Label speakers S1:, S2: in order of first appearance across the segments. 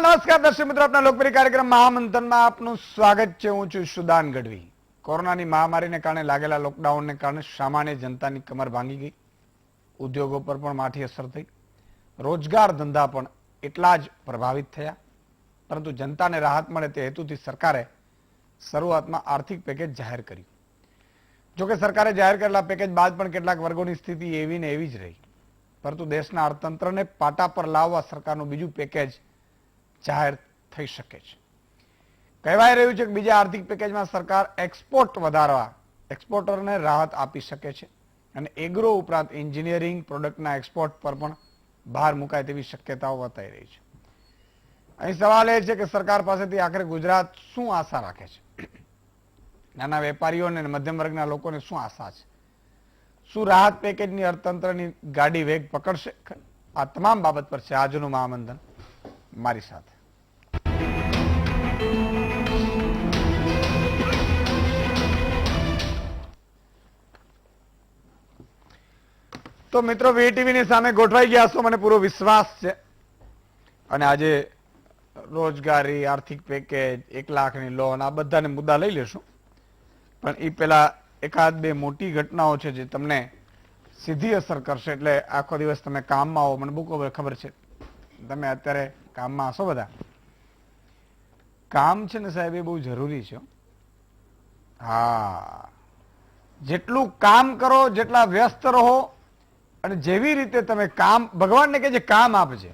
S1: નમસ્કાર દર્શક મિત્રો, આપના લોકપ્રિય કાર્યક્રમ મહામંથનમાં આપનું સ્વાગત છે. હું છું સુદાન ગઢવી. કોરોનાની મહામારીને કારણે લાગેલા લોકડાઉનને કારણે સામાન્ય જનતાની કમર ભાંગી ગઈ, ઉદ્યોગો પર પણ માઠી અસર થઈ, રોજગાર ધંધા પણ એટલા જ પ્રભાવિત થયા. પરંતુ જનતાને રાહત મળે તે હેતુથી સરકારે શરૂઆતમાં આર્થિક પેકેજ જાહેર કર્યું. જોકે સરકારે જાહેર કરેલા પેકેજ બાદ પણ કેટલાક વર્ગોની સ્થિતિ એવી ને એવી જ રહી. પરંતુ દેશના અર્થતંત્રને પાટા પર લાવવા સરકારનું બીજું પેકેજ જાહેર થઈ શકે છે. કહેવાય રહ્યું છે કે બીજા આર્થિક પેકેજમાં સરકાર એક્સપોર્ટ વધારવા એક્સપોર્ટરને રાહત આપી શકે છે અને એગ્રો ઉપરાંત એન્જિનિયરિંગ પ્રોડક્ટના એક્સપોર્ટ પર પણ ભાર મુકાય તેવી શક્યતાઓ વર્તાઈ રહી છે. અહીં સવાલ એ છે કે સરકાર પાસેથી આખરે ગુજરાત શું આશા રાખે છે? નાના વેપારીઓને અને મધ્યમ વર્ગના લોકોને શું આશા છે? શું રાહત પેકેજની અર્થતંત્રની ગાડી વેગ પકડશે? આ તમામ બાબત પર છે આજનું મહામંથન મારી સાથે. તો મિત્રો, વીટીવીની સામે ગોઠવાઈ ગયા છો, મને પૂરો વિશ્વાસ છે. અને આજે રોજગારી, આર્થિક પેકેજ, 1 લાખની લોન, આ બધાને મુદ્દા લઈ લેશું. પણ એ પેલા એકાદ બે મોટી ઘટનાઓ છે જે તમને સીધી અસર કરશે. એટલે આખો દિવસ તમે કામમાં આવો, મને બહુ ખબર છે તમે અત્યારે કામમાં હશો. બધા કામ છે ને સાહેબ, એ બહુ જરૂરી છે. હા, જેટલું કામ કરો, જેટલા વ્યસ્ત રહો અને જેવી રીતે તમે કામ, ભગવાનને કે જે કામ આપજે,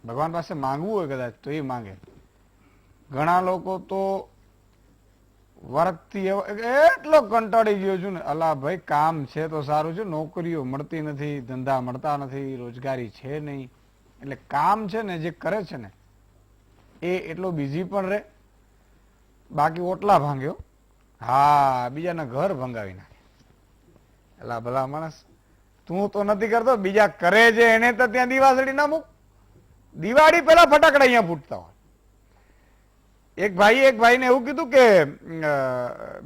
S1: ભગવાન પાસે માંગવું હોય કદાચ તો એ માંગે. ઘણા લોકો તો વર્કથી એટલો કંટાળી ગયો છું ને, અલા ભાઈ કામ છે તો સારું છે, નોકરીઓ મળતી નથી, ધંધા મળતા નથી, રોજગારી છે નહીં. એટલે કામ છે ને જે કરે છે ને એ એટલો બીઝી પણ રહે, બાકી ઓટલા ભાંગ્યો, હા, બીજાના ઘર ભંગાવી નાખે. એટલે ભલા માણસ, તું તો નથી કરતો, બીજા કરે છે એને તો ત્યાં દિવાસળી ના મૂક. દિવાળી પેલા ફટાકડા અહીંયા ફૂટતા હોય. એક ભાઈને એવું કીધું કે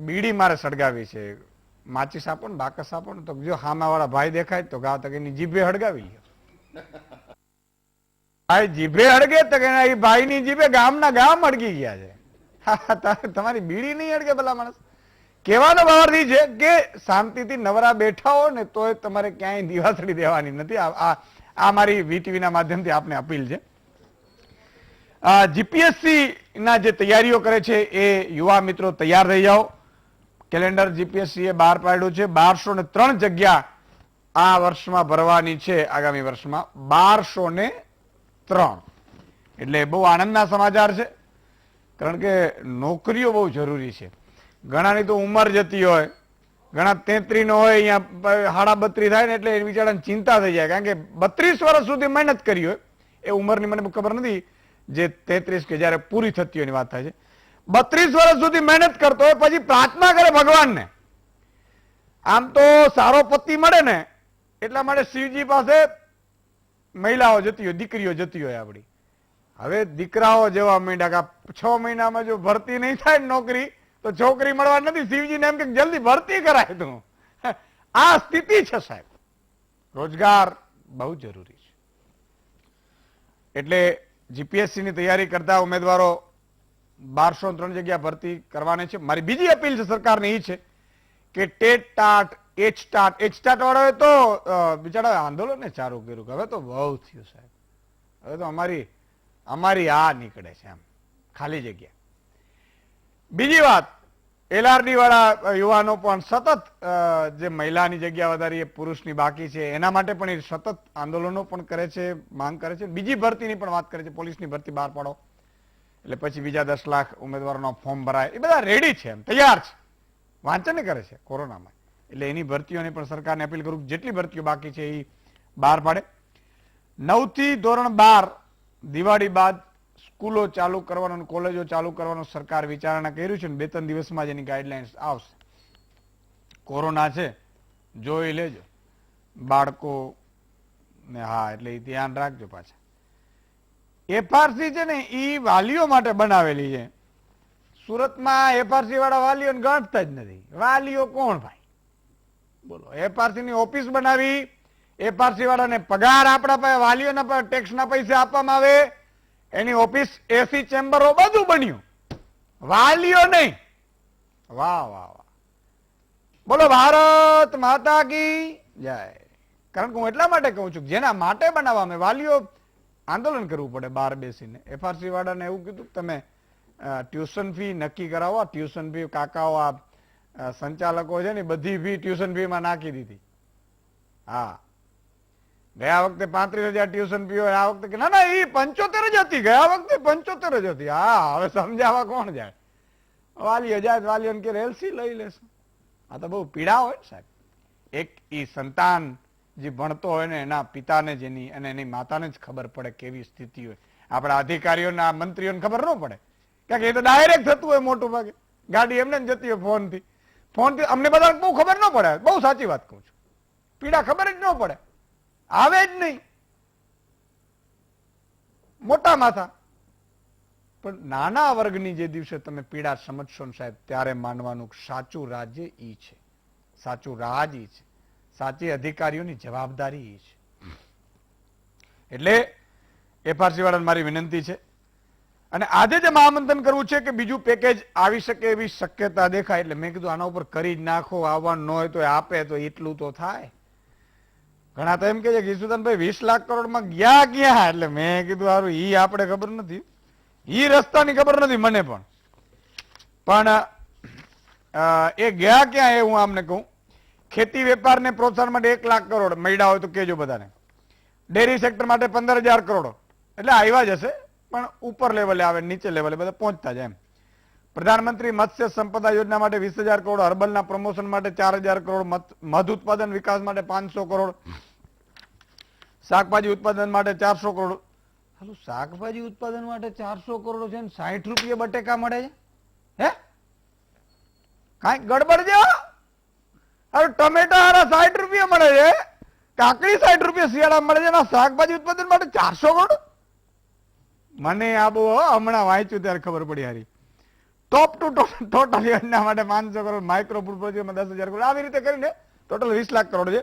S1: બીડી મારે સળગાવી છે, માચીસ આપો ને, બાકસ આપો ને. તો જો હામાવાળા ભાઈ દેખાય તો ગાવ તક એની જીભે હળગાવી લ્યો. ભાઈ જીભે હળગે તો એ ભાઈની જીભે ગામના ગામ હળગી ગયા છે. તમારી બીડી નહીં હળગે ભલા માણસ. કહેવાનો ભાવાર્થ છે કે શાંતિથી નવરા બેઠા હો ને તોય તમારે ક્યાંય દિવાસળી દેવાની નથી. આ મારી વીટીવીના માધ્યમથી આપને અપીલ છે. જીપીએસસી ના જે તૈયારીઓ કરે છે એ યુવા મિત્રો તૈયાર થઈ જાઓ. કેલેન્ડર જીપીએસસી એ બહાર પાડ્યું છે. 1203 જગ્યા આ વર્ષમાં ભરવાની છે. આગામી વર્ષમાં 1203. એટલે બહુ આનંદના સમાચાર છે, કારણ કે નોકરીઓ બહુ જરૂરી છે. ઘણાની તો ઉંમર જતી હોય, ઘણા 33 નો હોય, અહીંયા 32 થાય ને એટલે બિચારાને ચિંતા થઈ જાય, કારણ કે 32 વર્ષ સુધી મહેનત કરી હોય. એ ઉંમરની મને ખબર નથી, જે 33 કે જયારે પૂરી થતી હોય એની વાત થાય છે. 32 વર્ષ સુધી મહેનત કરતો હોય, પછી પ્રાર્થના કરે ભગવાનને. આમ તો સારો પતિ મળે ને એટલા માટે શિવજી પાસે મહિલાઓ જતી હોય, દીકરીઓ જતી હોય આપણી. હવે દીકરાઓ જેવા માંડ્યા કે 6 મહિનામાં જો ભરતી નહીં થાય નોકરી તો છોકરી મળવા નથી. શિવજીને એમ કે જલ્દી ભરતી કરાય તું. આ સ્થિતિ છે સાહેબ. રોજગાર બહુ જરૂરી છે. એટલે જીપીએસસી ની તૈયારી કરતા ઉમેદવારો 1203 જગ્યા ભરતી કરવાની છે. મારી બીજી અપીલ છે સરકારને એ છે કે ટેટ ટાટ, એચટાટ વાળાએ તો બિચારા આંદોલન ચાલુ કર્યું. હવે તો બહુ થયું સાહેબ. હવે તો અમારી આ નીકળે છે એમ, ખાલી જગ્યા. બીજી વાત, એલઆરડી વાળા યુવાનો પણ સતત જે મહિલાની જગ્યા વધારી, પુરુષની બાકી છે, એના માટે પણ એ સતત આંદોલનો પણ કરે છે, માંગ કરે છે. બીજી ભરતીની પણ વાત કરે છે, પોલીસની ભરતી બહાર પાડો એટલે પછી બીજા 10 લાખ ઉમેદવારોના ફોર્મ ભરાય. એ બધા રેડી છે, એમ તૈયાર છે, વાંચન કરે છે કોરોનામાં. એટલે એની ભરતીઓની પણ સરકારને અપીલ કરું, જેટલી ભરતીઓ બાકી છે એ બહાર પાડે. 9 થી ધોરણ 12 દિવાળી બાદ સ્કૂલો ચાલુ કરવાનો, કોલેજો ચાલુ કરવાનો સરકાર વિચારણા કર્યું છે. 2-3 દિવસમાં જ એની ગાઈડલાઇન્સ આવશે. કોરોના છે, જોઈ લેજો બાળકો ને. હા, એટલે ધ્યાન રાખજો. પાછા એફઆરસી છે ને એ વાલીઓ માટે બનાવેલી છે. સુરતમાં એફઆરસી વાળા વાલીઓને ગાંઠતા જ નથી. વાલીઓ કોણ ભાઈ, બોલો? એફઆરસી ની ઓફિસ બનાવી, એફઆરસી વાળાને પગાર આપણા પાસે વાલીઓના ટેક્સના પૈસા આપવામાં આવે, એની ઓફિસ, એસી ચેમ્બરો બધું બન્યું, વાલીઓ નહીં. વાહ વાહ વાહ, બોલો ભારત માતા કી જય. કારણ કે હું એટલા માટે કહું છું, જેના માટે બનાવવા વાલીઓ આંદોલન કરવું પડે બહાર બેસીને. એફઆરસી વાળાને એવું કીધું કે તમે ટ્યુશન ફી નક્કી કરાવો. ટ્યુશન ફી કાકાઓ આ સંચાલકો છે ને બધી ફી ટ્યુશન ફી માં નાખી દીધી. હા, ગયા વખતે 35,000 ટ્યુશન ફી હોય, આ વખતે કે ના ના એ 75 જ હતી, ગયા વખતે 75 જ હતી. હા, હવે સમજાવવા કોણ જાય? વાલીઓ જાય, વાલીઓને કે એલસી લઈ લેશું. આ તો બહુ પીડા હોય ને સાહેબ. એક ઈ સંતાન જે ભણતો હોય ને એના પિતાને જ એની અને એની માતાને જ ખબર પડે કેવી સ્થિતિ હોય. આપણા અધિકારીઓના મંત્રીઓને ખબર ન પડે, કારણ કે એ તો ડાયરેક્ટ થતું હોય મોટું ભાગે. ગાડી એમને જ જતી હોય ફોનથી. ફોનથી અમને બધા બહુ ખબર ન પડે. બહુ સાચી વાત કહું છું, પીડા ખબર જ ન પડે, આવે જ નહીં, મોટા માથા. પણ નાના વર્ગની જે દિવસે તમે પીડા સમજશો ને સાહેબ, ત્યારે માનવાનું સાચું રાજ્ય ઈ છે, સાચું રાજ ઈ છે, સાચી અધિકારીઓની જવાબદારી ઈ છે. એટલે એફઆરસી વાળાને મારી વિનંતી છે. અને આજે જે મહામંથન કરવું છે કે બીજું પેકેજ આવી શકે એવી શક્યતા દેખાય, એટલે મેં કીધું આના ઉપર કરી જ નાખો. આવવાનું ન હોય તો આપે તો એટલું તો થાય. ઘણા તો એમ કે છે કે ઈસુદાનભાઈ 20 લાખ કરોડમાં ગયા ક્યાં? એટલે મેં કીધું સારું, ઈ આપણે ખબર નથી, ઈ રસ્તાની ખબર નથી મને પણ એ ગયા ક્યાં એ હું આમને કહું. ખેતી વેપારને પ્રોત્સાહન માટે 1 લાખ કરોડ મળ્યા હોય તો કેજો બધાને. ડેરી સેક્ટર માટે 15,000 કરોડ, એટલે આવ્યા જ હશે પણ ઉપર લેવલે આવે, નીચે લેવલે બધા પહોંચતા જાય એમ. પ્રધાનમંત્રી મત્સ્ય સંપદા યોજના માટે 20,000 કરોડ, હર્બલના પ્રમોશન માટે 4,000 કરોડ, મધ ઉત્પાદન વિકાસ માટે 500 કરોડ, શાકભાજી ઉત્પાદન માટે 400 કરોડ. હાલો, શાકભાજી ઉત્પાદન માટે 400 કરોડ છે ને 60 રૂપિયા બટેકા મળે છે? હે, કઈ ગડબડ છે? હવે ટમેટા હારા 60 રૂપિયા મળે છે, કાકડી 60 રૂપિયા શિયાળા મળે છે, શાકભાજી ઉત્પાદન માટે 400 કરોડ. મને આ બહુ હમણાં વાંચ્યું ત્યારે ખબર પડી હારી. ટોપ ટુ ટોટલ યોજના માટે 500 કરોડ, માઇક્રો ફૂડ પ્રોજેક્ટમાં 10,000 કરોડ, આવી રીતે કરીને ટોટલ 20 લાખ કરોડ છે.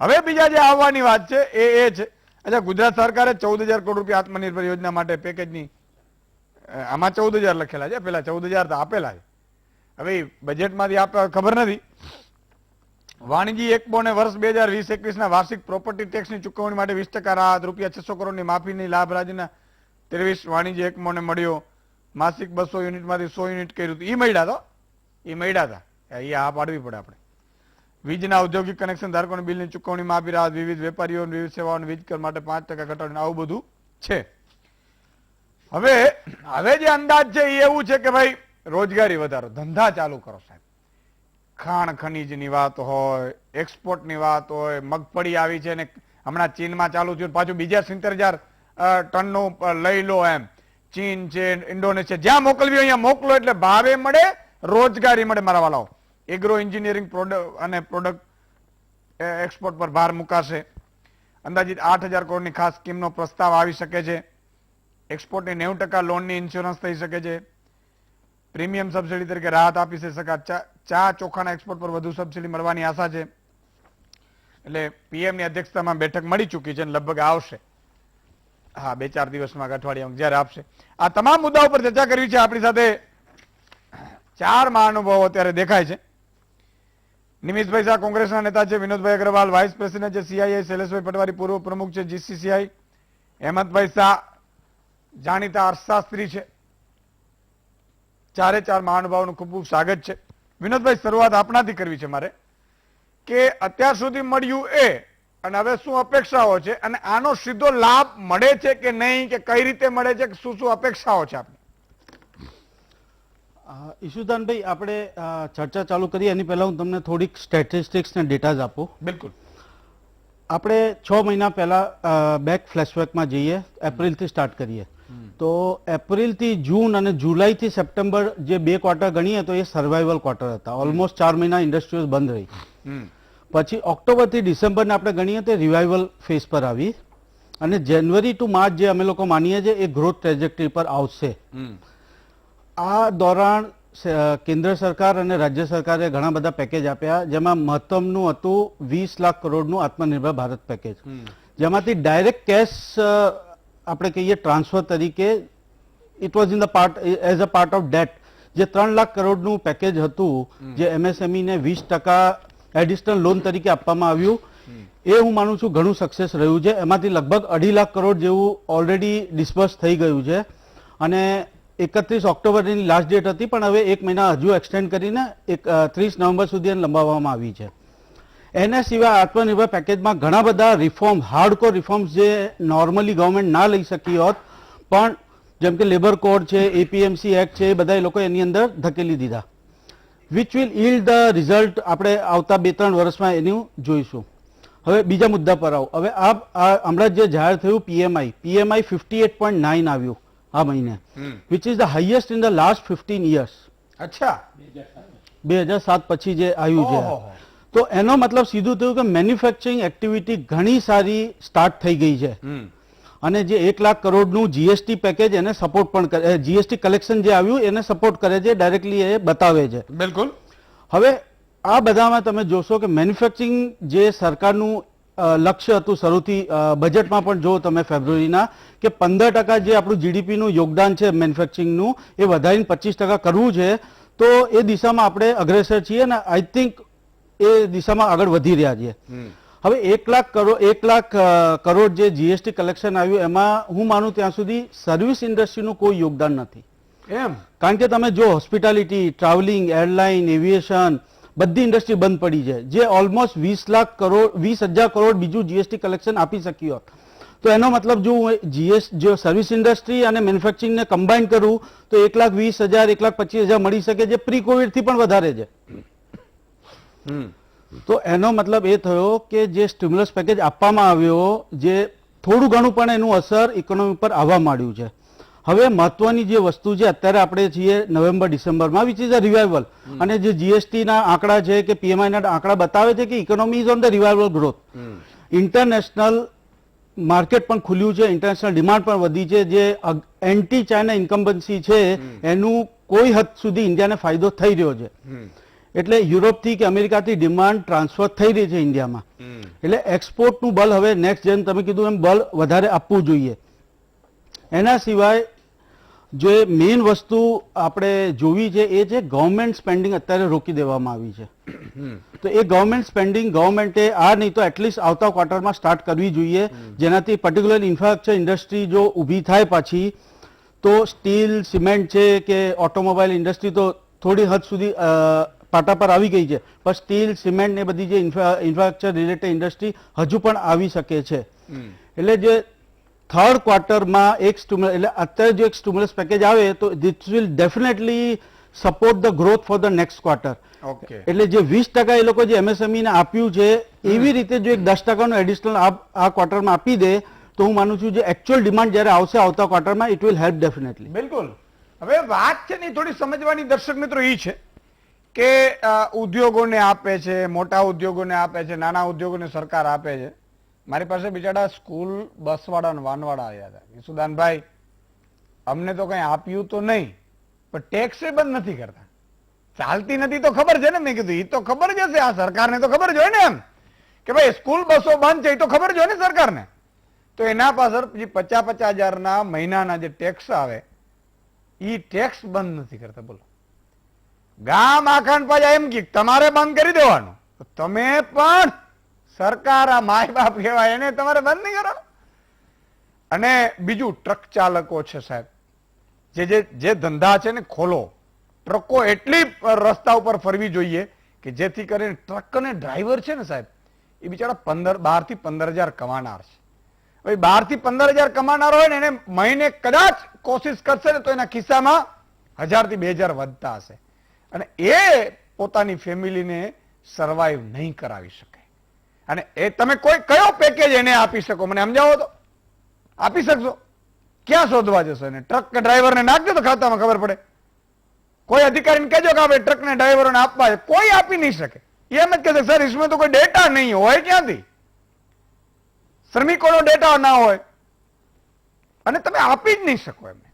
S1: હવે બીજા જે આવવાની વાત છે એ છે, અચ્છા, ગુજરાત સરકારે 14,000 કરોડ રૂપિયા આત્મનિર્ભર યોજના માટે પેકેજની, આમાં 14,000 લખેલા છે, પેલા 14,000 તો આપેલા છે. હવે બજેટમાંથી આપે ખબર નથી. વાણિજ્ય એકમોને વર્ષ 2020-21 ના વાર્ષિક પ્રોપર્ટી ટેક્સની ચૂકવણી માટે 20% રાહત, રૂપિયા 600 કરોડની માફીની લાભ રાજ્યના 23 વાણિજ્ય એકમોને મળ્યો. માસિક 200 યુનિટમાંથી 100 યુનિટ કર્યું હતું. એ મળ્યા હતા, એ મળ્યા હતા, એ આ પાડવી પડે આપણે. વીજના ઔદ્યોગિક કનેક્શન ધારકોને બિલની ચૂકવણી માફી રાહત, વિવિધ વેપારીઓ વિવિધ સેવાઓને વીજ કર માટે 5% ઘટાડો, આવું બધું છે. હવે જે અંદાજ છે એ એવું છે કે ભાઈ રોજગારી વધારો, ધંધા ચાલુ કરો સાહેબ. ખાણ ખનીજની વાત હોય, એક્સપોર્ટની વાત હોય, મગફળી આવી છે ને હમણાં ચીનમાં ચાલુ થયું, પાછું બીજા 70,000 ટનનું લઈ લો એમ. ચીન છે, ઇન્ડોનેશિયા, જ્યાં મોકલવી અહીંયા મોકલો, એટલે ભાવે મળે, રોજગારી મળે. મારા વાલાઓ, એગ્રો એન્જિનિયરિંગ પ્રોડક્ટ અને પ્રોડક્ટ એક્સપોર્ટ પર ભાર મુકાશે. અંદાજિત 8,000 કરોડની ખાસ સ્કીમનો પ્રસ્તાવ આવી શકે છે. એક્સપોર્ટની 90% લોનની ઇન્સ્યોરન્સ થઈ શકે છે. પ્રીમિયમ સબસિડી તરીકે રાહત આપી શકાય. ચા ચોખાના એક્સપોર્ટ પર વધુ સબસિડી મળવાની આશા છે. એટલે પીએમની અધ્યક્ષતામાં બેઠક મળી ચૂકી છે અને લગભગ આવશે, હા, 2-4 દિવસમાં, અઠવાડિયામાં જયારે આપશે. આ તમામ મુદ્દાઓ પર ચર્ચા કરવી છે. આપણી સાથે 4 મહાનુભાવો અત્યારે દેખાય છે. નિમિષભાઈ શાહ કોંગ્રેસના નેતા છે, વિનોદભાઈ અગ્રવાલ વાઇસ પ્રેસિડેન્ટ છે સીઆઈઆઈ, શૈલેષભાઈ પટવારી પૂર્વ પ્રમુખ છે જીસીસીઆઈ, હેમંતભાઈ શાહ જાણીતા અર્થશાસ્ત્રી છે. 4 મહાનુભાવોનું ખૂબ ખૂબ સ્વાગત છે. વિનોદભાઈ, શરૂઆત આપણાથી કરવી છે મારે, કે અત્યાર સુધી મળ્યું એ અને હવે શું અપેક્ષાઓ છે, અને આનો સીધો લાભ મળે છે કે નહીં, કે કઈ રીતે મળે છે, શું શું અપેક્ષાઓ છે આપની?
S2: ઈશુદાનભાઈ, આપણે ચર્ચા ચાલુ કરીએ એની પહેલા હું તમને થોડીક સ્ટેટિસ્ટિક્સ ને ડેટાઝ આપું.
S1: બિલકુલ.
S2: આપણે 6 મહિના પહેલા બેક ફ્લેશબેકમાં જઈએ, એપ્રિલથી સ્ટાર્ટ કરીએ. તો એપ્રિલથી જૂન અને જુલાઈથી સપ્ટેમ્બર જે 2 ક્વાર્ટર ગણીએ તો એ સર્વાઈવલ ક્વાર્ટર હતા. ઓલમોસ્ટ 4 મહિના ઇન્ડસ્ટ્રીઝ બંધ રહી. પછી ઓક્ટોબરથી ડિસેમ્બરને આપણે ગણીએ તો રિવાઇવલ ફેઝ પર આવી, અને જાન્યુઆરી ટુ માર્ચ જે અમે લોકો માનીએ છીએ એ ગ્રોથ ટ્રેજેક્ટરી પર આવશે. આ દોરાન કેન્દ્ર સરકાર અને રાજ્ય સરકારે ઘણા બધા પેકેજ આપ્યા, જેમાં મહત્તમનું હતું 20 લાખ કરોડનું આત્મનિર્ભર ભારત પેકેજ, જેમાંથી ડાયરેક્ટ કેશ આપણે કહીએ ટ્રાન્સફર તરીકે it was in the part as a part of date. જે 3 લાખ કરોડનું પેકેજ હતું, જે MSME ને 20% એડિશનલ લોન તરીકે આપવામાં આવ્યું, એ હું માનું છું ઘણું સક્સેસ રહ્યું છે. એમાંથી લગભગ 2.5 લાખ કરોડ જેવું ઓલરેડી ડિસ્બર્સ થઈ ગયું છે અને 31 ઓક્ટોબરની લાસ્ટ ડેટ હતી, પણ હવે 1 મહિના હજુ એક્સટેન્ડ કરીને 30 નવેમ્બર સુધી એને લંબાવવામાં આવી છે. એના સિવાય આત્મનિર્ભર પેકેજમાં ઘણા બધા રિફોર્મ, હાર્ડકોર રિફોર્મ્સ જે નોર્મલી ગવર્મેન્ટ ના લઈ શકી હોત, પણ જેમ કે લેબર કોડ છે, APMC એક્ટ છે, એ બધા લોકો એની અંદર ધકેલી દીધા, વિચ વિલ ઈલ્ડ ધ રિઝલ્ટ આપણે આવતા 2-3 વર્ષમાં એનું જોઈશું. હવે બીજા મુદ્દા પર આવો. હવે આ હમણાં જે જાહેર થયું PMI 58.9 આવ્યું આ મહિને, which is the highest in the last 15 years.
S1: અચ્છા,
S2: 2007 પછી જે આવ્યું છે. તો એનો મતલબ સીધું થયું કે મેન્યુફેક્ચરિંગ એક્ટિવિટી ઘણી સારી સ્ટાર્ટ થઈ ગઈ છે અને જે 1 લાખ કરોડનું GST પેકેજ એને સપોર્ટ પણ કરે, GST કલેક્શન જે આવ્યું એને સપોર્ટ કરે છે, ડાયરેક્ટલી એ બતાવે છે.
S1: બિલકુલ.
S2: હવે આ બધામાં તમે જોશો કે મેન્યુફેક્ચરિંગ જે સરકારનું લક્ષ્ય હતું શરૂથી, બજેટમાં પણ જો તમે ફેબ્રુઆરીના, કે 15% જે આપણું GDPનું યોગદાન છે મેન્યુફેક્ચરિંગનું, એ વધારીને 25% કરવું છે. તો એ દિશામાં આપણે અગ્રેસર છીએ અને આઈ થિંક એ દિશામાં આગળ વધી રહ્યા છીએ. હવે 1 લાખ કરોડ જે GST કલેક્શન આવ્યું, એમાં હું માનું ત્યાં સુધી સર્વિસ ઇન્ડસ્ટ્રીનું કોઈ યોગદાન નથી.
S1: એમ?
S2: કારણ કે તમે જો હોસ્પિટાલિટી, ટ્રાવેલિંગ, એરલાઇન, એવિએશન, બધી ઇન્ડસ્ટ્રી બંધ પડી છે, જે ઓલમોસ્ટ 20,000 કરોડ બીજું GST કલેક્શન આપી શક્યું હોત. તો એનો મતલબ જો સર્વિસ ઇન્ડસ્ટ્રી અને મેન્યુફેક્ચરિંગને કમ્બાઈન કરું તો 1,20,000, 1,25,000 મળી શકે, જે પ્રી કોવિડથી પણ વધારે છે. તો એનો મતલબ એ થયો કે જે સ્ટિમ્યુલસ પેકેજ આપવામાં આવ્યો, જે થોડું ઘણું પણ એનું અસર ઇકોનોમી પર આવવા માંડ્યું છે. હવે મહત્વની જે વસ્તુ છે, અત્યારે આપણે છીએ નવેમ્બર-ડિસેમ્બરમાં, વિચ ઇઝ અ રિવાઇવલ, અને જે GST ના આંકડા છે કે PMI ના આંકડા બતાવે છે કે economy is on the revival growth. International market પણ ખુલ્યું છે, ઇન્ટરનેશનલ ડિમાન્ડ પણ વધી છે, જે એન્ટી ચાઇના ઇન્કમ્બન્સી છે એનું કોઈ હદ સુધી ઇન્ડિયાને ફાયદો થઈ રહ્યો છે. એટલે યુરોપથી કે અમેરિકાથી ડિમાન્ડ ટ્રાન્સફર થઈ રહી છે ઇન્ડિયામાં. એટલે એક્સપોર્ટનું બળ હવે નેક્સ્ટ જેમ તમે કીધું એમ બળ વધારે આપવું જોઈએ. એના સિવાય જે મેઇન વસ્તુ આપણે જોવી છે એ છે ગવર્મેન્ટ સ્પેન્ડિંગ અત્યારે રોકી દેવામાં આવી છે. તો એ ગવર્મેન્ટ સ્પેન્ડિંગ ગવર્મેન્ટે નહીં તો એટલીસ્ટ આવતા ક્વાર્ટરમાં સ્ટાર્ટ કરવી જોઈએ, જેનાથી પર્ટિક્યુલર ઇન્ફ્રાસ્ટ્રક્ચર ઇન્ડસ્ટ્રી જો ઊભી થાય પાછી, તો સ્ટીલ, સિમેન્ટ છે કે ઓટોમોબાઈલ ઇન્ડસ્ટ્રી તો થોડી હદ સુધી પાટા પર આવી ગઈ છે, પણ સ્ટીલ, સિમેન્ટ ને બધી જે ઇન્ફ્રાસ્ટ્રક્ચર રિલેટેડ ઇન્ડસ્ટ્રી હજુ પણ આવી શકે છે. એટલે જે થર્ડ ક્વાર્ટરમાં એટલે અત્યારે જો એક સ્ટિમ્યુલસ પેકેજ આવે તો this will definitely support the growth for the next quarter. એટલે જે 20% એ લોકો જે MSME ને આપ્યું છે, એવી રીતે જો એક 10%નું એડિશનલ આ ક્વાર્ટરમાં આપી દે તો હું માનું છું જે એકચ્યુઅલ ડિમાન્ડ જ્યારે આવશે આવતા ક્વાર્ટરમાં, ઇટ વિલ હેલ્પ ડેફિનેટલી.
S1: બિલકુલ. હવે વાત છે ને થોડી સમજવાની દર્શક મિત્રો એ છે કે ઉદ્યોગોને આપે છે, મોટા ઉદ્યોગોને આપે છે, નાના ઉદ્યોગોને સરકાર આપે છે. મારી પાસે બિચારા સ્કૂલ બસવાળા અને વાનવાળા આવ્યા હતા, સુદાનભાઈ અમને તો કઈ આપ્યું તો નહીં, પણ ટેક્સ બંધ નથી કરતા. ચાલતી નથી તો ખબર છે ને. મેં કીધું એ તો ખબર જ હશે, આ સરકારને તો ખબર જ હોય ને એમ કે ભાઈ સ્કૂલ બસો બંધ છે, એ તો ખબર જ હોય ને સરકારને. તો એના પાછળ 50,000 મહિનાના જે ટેક્સ આવે એ ટેક્સ બંધ નથી કરતા. બોલો, ગામ આખાને પાછા એમ કે તમારે બંધ કરી દેવાનું, તમે પણ સરકાર આ માય બાપ કહેવાય એને તમારે બંધ નહીં કરવાનું. અને બીજું ટ્રક ચાલકો છે સાહેબ, જે ધંધા છે ને ખોલો. ટ્રકો એટલી રસ્તા ઉપર ફરવી જોઈએ કે જેથી કરીને ટ્રક અને ડ્રાઈવર છે ને સાહેબ, એ બિચારા 12 થી 15,000 કમાનાર છે. ભાઈ 12 થી 15,000 કમાનાર હોય ને, એને મહિને કદાચ કોશિશ કરશે ને તો એના ખિસ્સામાં 1,000 થી 2,000 વધતા હશે, અને એ પોતાની ફેમિલીને સર્વાઈવ નહીં કરાવી શકે. અને એ તમે કયો પેકેજ એને આપી શકો, મને સમજાવો તો. આપી શકશો? ક્યાં શોધવા જશો એને? ટ્રક કે ડ્રાઈવરને નાખજો તો ખાતામાં ખબર પડે. કોઈ અધિકારીને કહેજો કે આપણે ટ્રક ને ડ્રાઈવરોને આપવા છે, કોઈ આપી નહીં શકે. એમ જ કહેશે સર इसमें તો કોઈ ડેટા નહીં હોય. ક્યાંથી? શ્રમિકોનો ડેટા ના હોય અને તમે આપી જ નહીં શકો એમને.